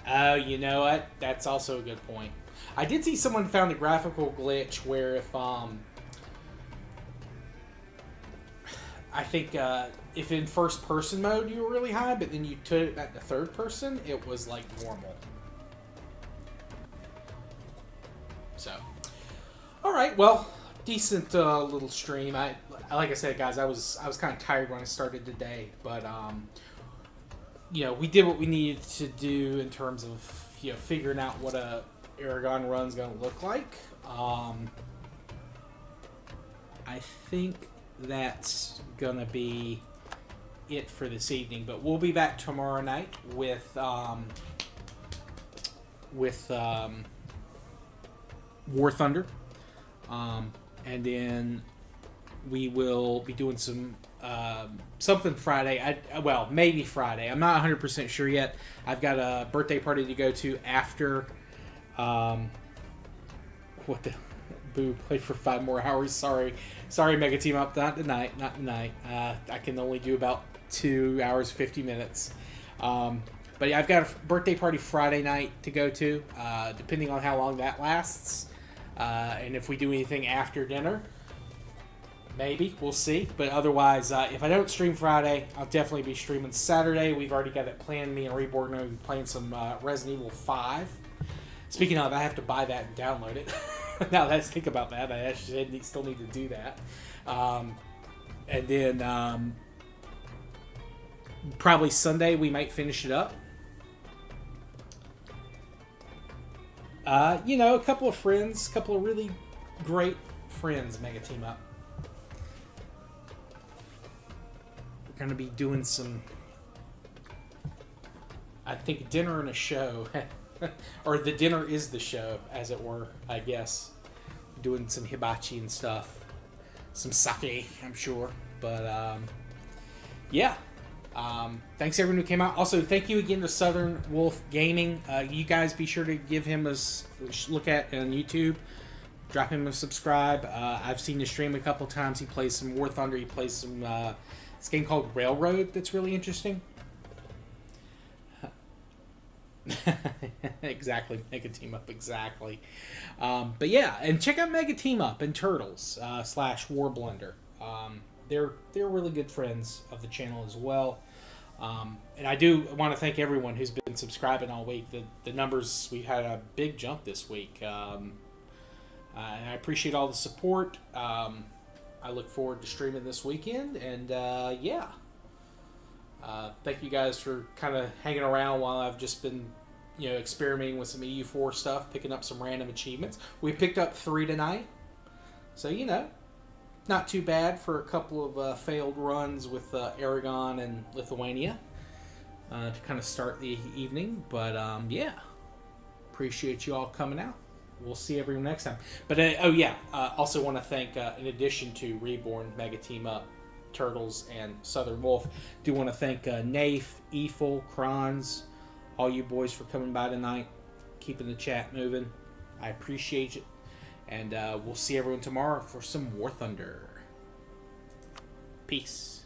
Speaker 1: Oh, you know what? That's also a good point. I did see someone found a graphical glitch where if I think if in first person mode you were really high, but then you took it back to third person, it was like normal. So, all right, well, decent little stream. Like I said, guys, I was kind of tired when I started today, but you know, we did what we needed to do in terms of, you know, figuring out what a Aragon run's gonna look like. I think that's gonna be it for this evening, but we'll be back tomorrow night with War Thunder, and then we will be doing some something Friday. Well, maybe Friday. I'm not 100% sure yet. I've got a birthday party to go to after. What the boo? Play for 5 more hours. Sorry, Mega Team Up. Not tonight. I can only do about 2 hours 50 minutes. But yeah, I've got a birthday party Friday night to go to. Depending on how long that lasts, and if we do anything after dinner. Maybe. We'll see. But otherwise, if I don't stream Friday, I'll definitely be streaming Saturday. We've already got it planned. Me and Reborn are going to be playing some Resident Evil 5. Speaking of, I have to buy that and download it. Now that I think about that, I actually still need to do that. And then probably Sunday we might finish it up. You know, a couple of really great friends Mega Team Up. We're going to be doing some, I think, dinner and a show. Or the dinner is the show, as it were, I guess. Doing some hibachi and stuff. Some sake, I'm sure. But, yeah. Thanks everyone who came out. Also, thank you again to Southern Wolf Gaming. You guys be sure to give him a look at on YouTube. Drop him a subscribe. I've seen his stream a couple times. He plays some War Thunder. He plays some this game called Railroad that's really interesting. Exactly, Mega Team Up, exactly. But yeah, and check out Mega Team Up and Turtles / War Blunder. They're really good friends of the channel as well. And I do want to thank everyone who's been subscribing all week. The numbers, we had a big jump this week. And I appreciate all the support. I look forward to streaming this weekend, and yeah. Thank you guys for kind of hanging around while I've just been, you know, experimenting with some EU4 stuff, picking up some random achievements. We picked up 3 tonight, so, you know, not too bad for a couple of failed runs with Aragon and Lithuania to kind of start the evening. But, yeah, appreciate you all coming out. We'll see everyone next time. But, oh, yeah, also want to thank, in addition to Reborn, Mega Team Up, Turtles, and Southern Wolf, do want to thank Nafe, Eful, Kronz, all you boys for coming by tonight, keeping the chat moving. I appreciate it. And we'll see everyone tomorrow for some War Thunder. Peace.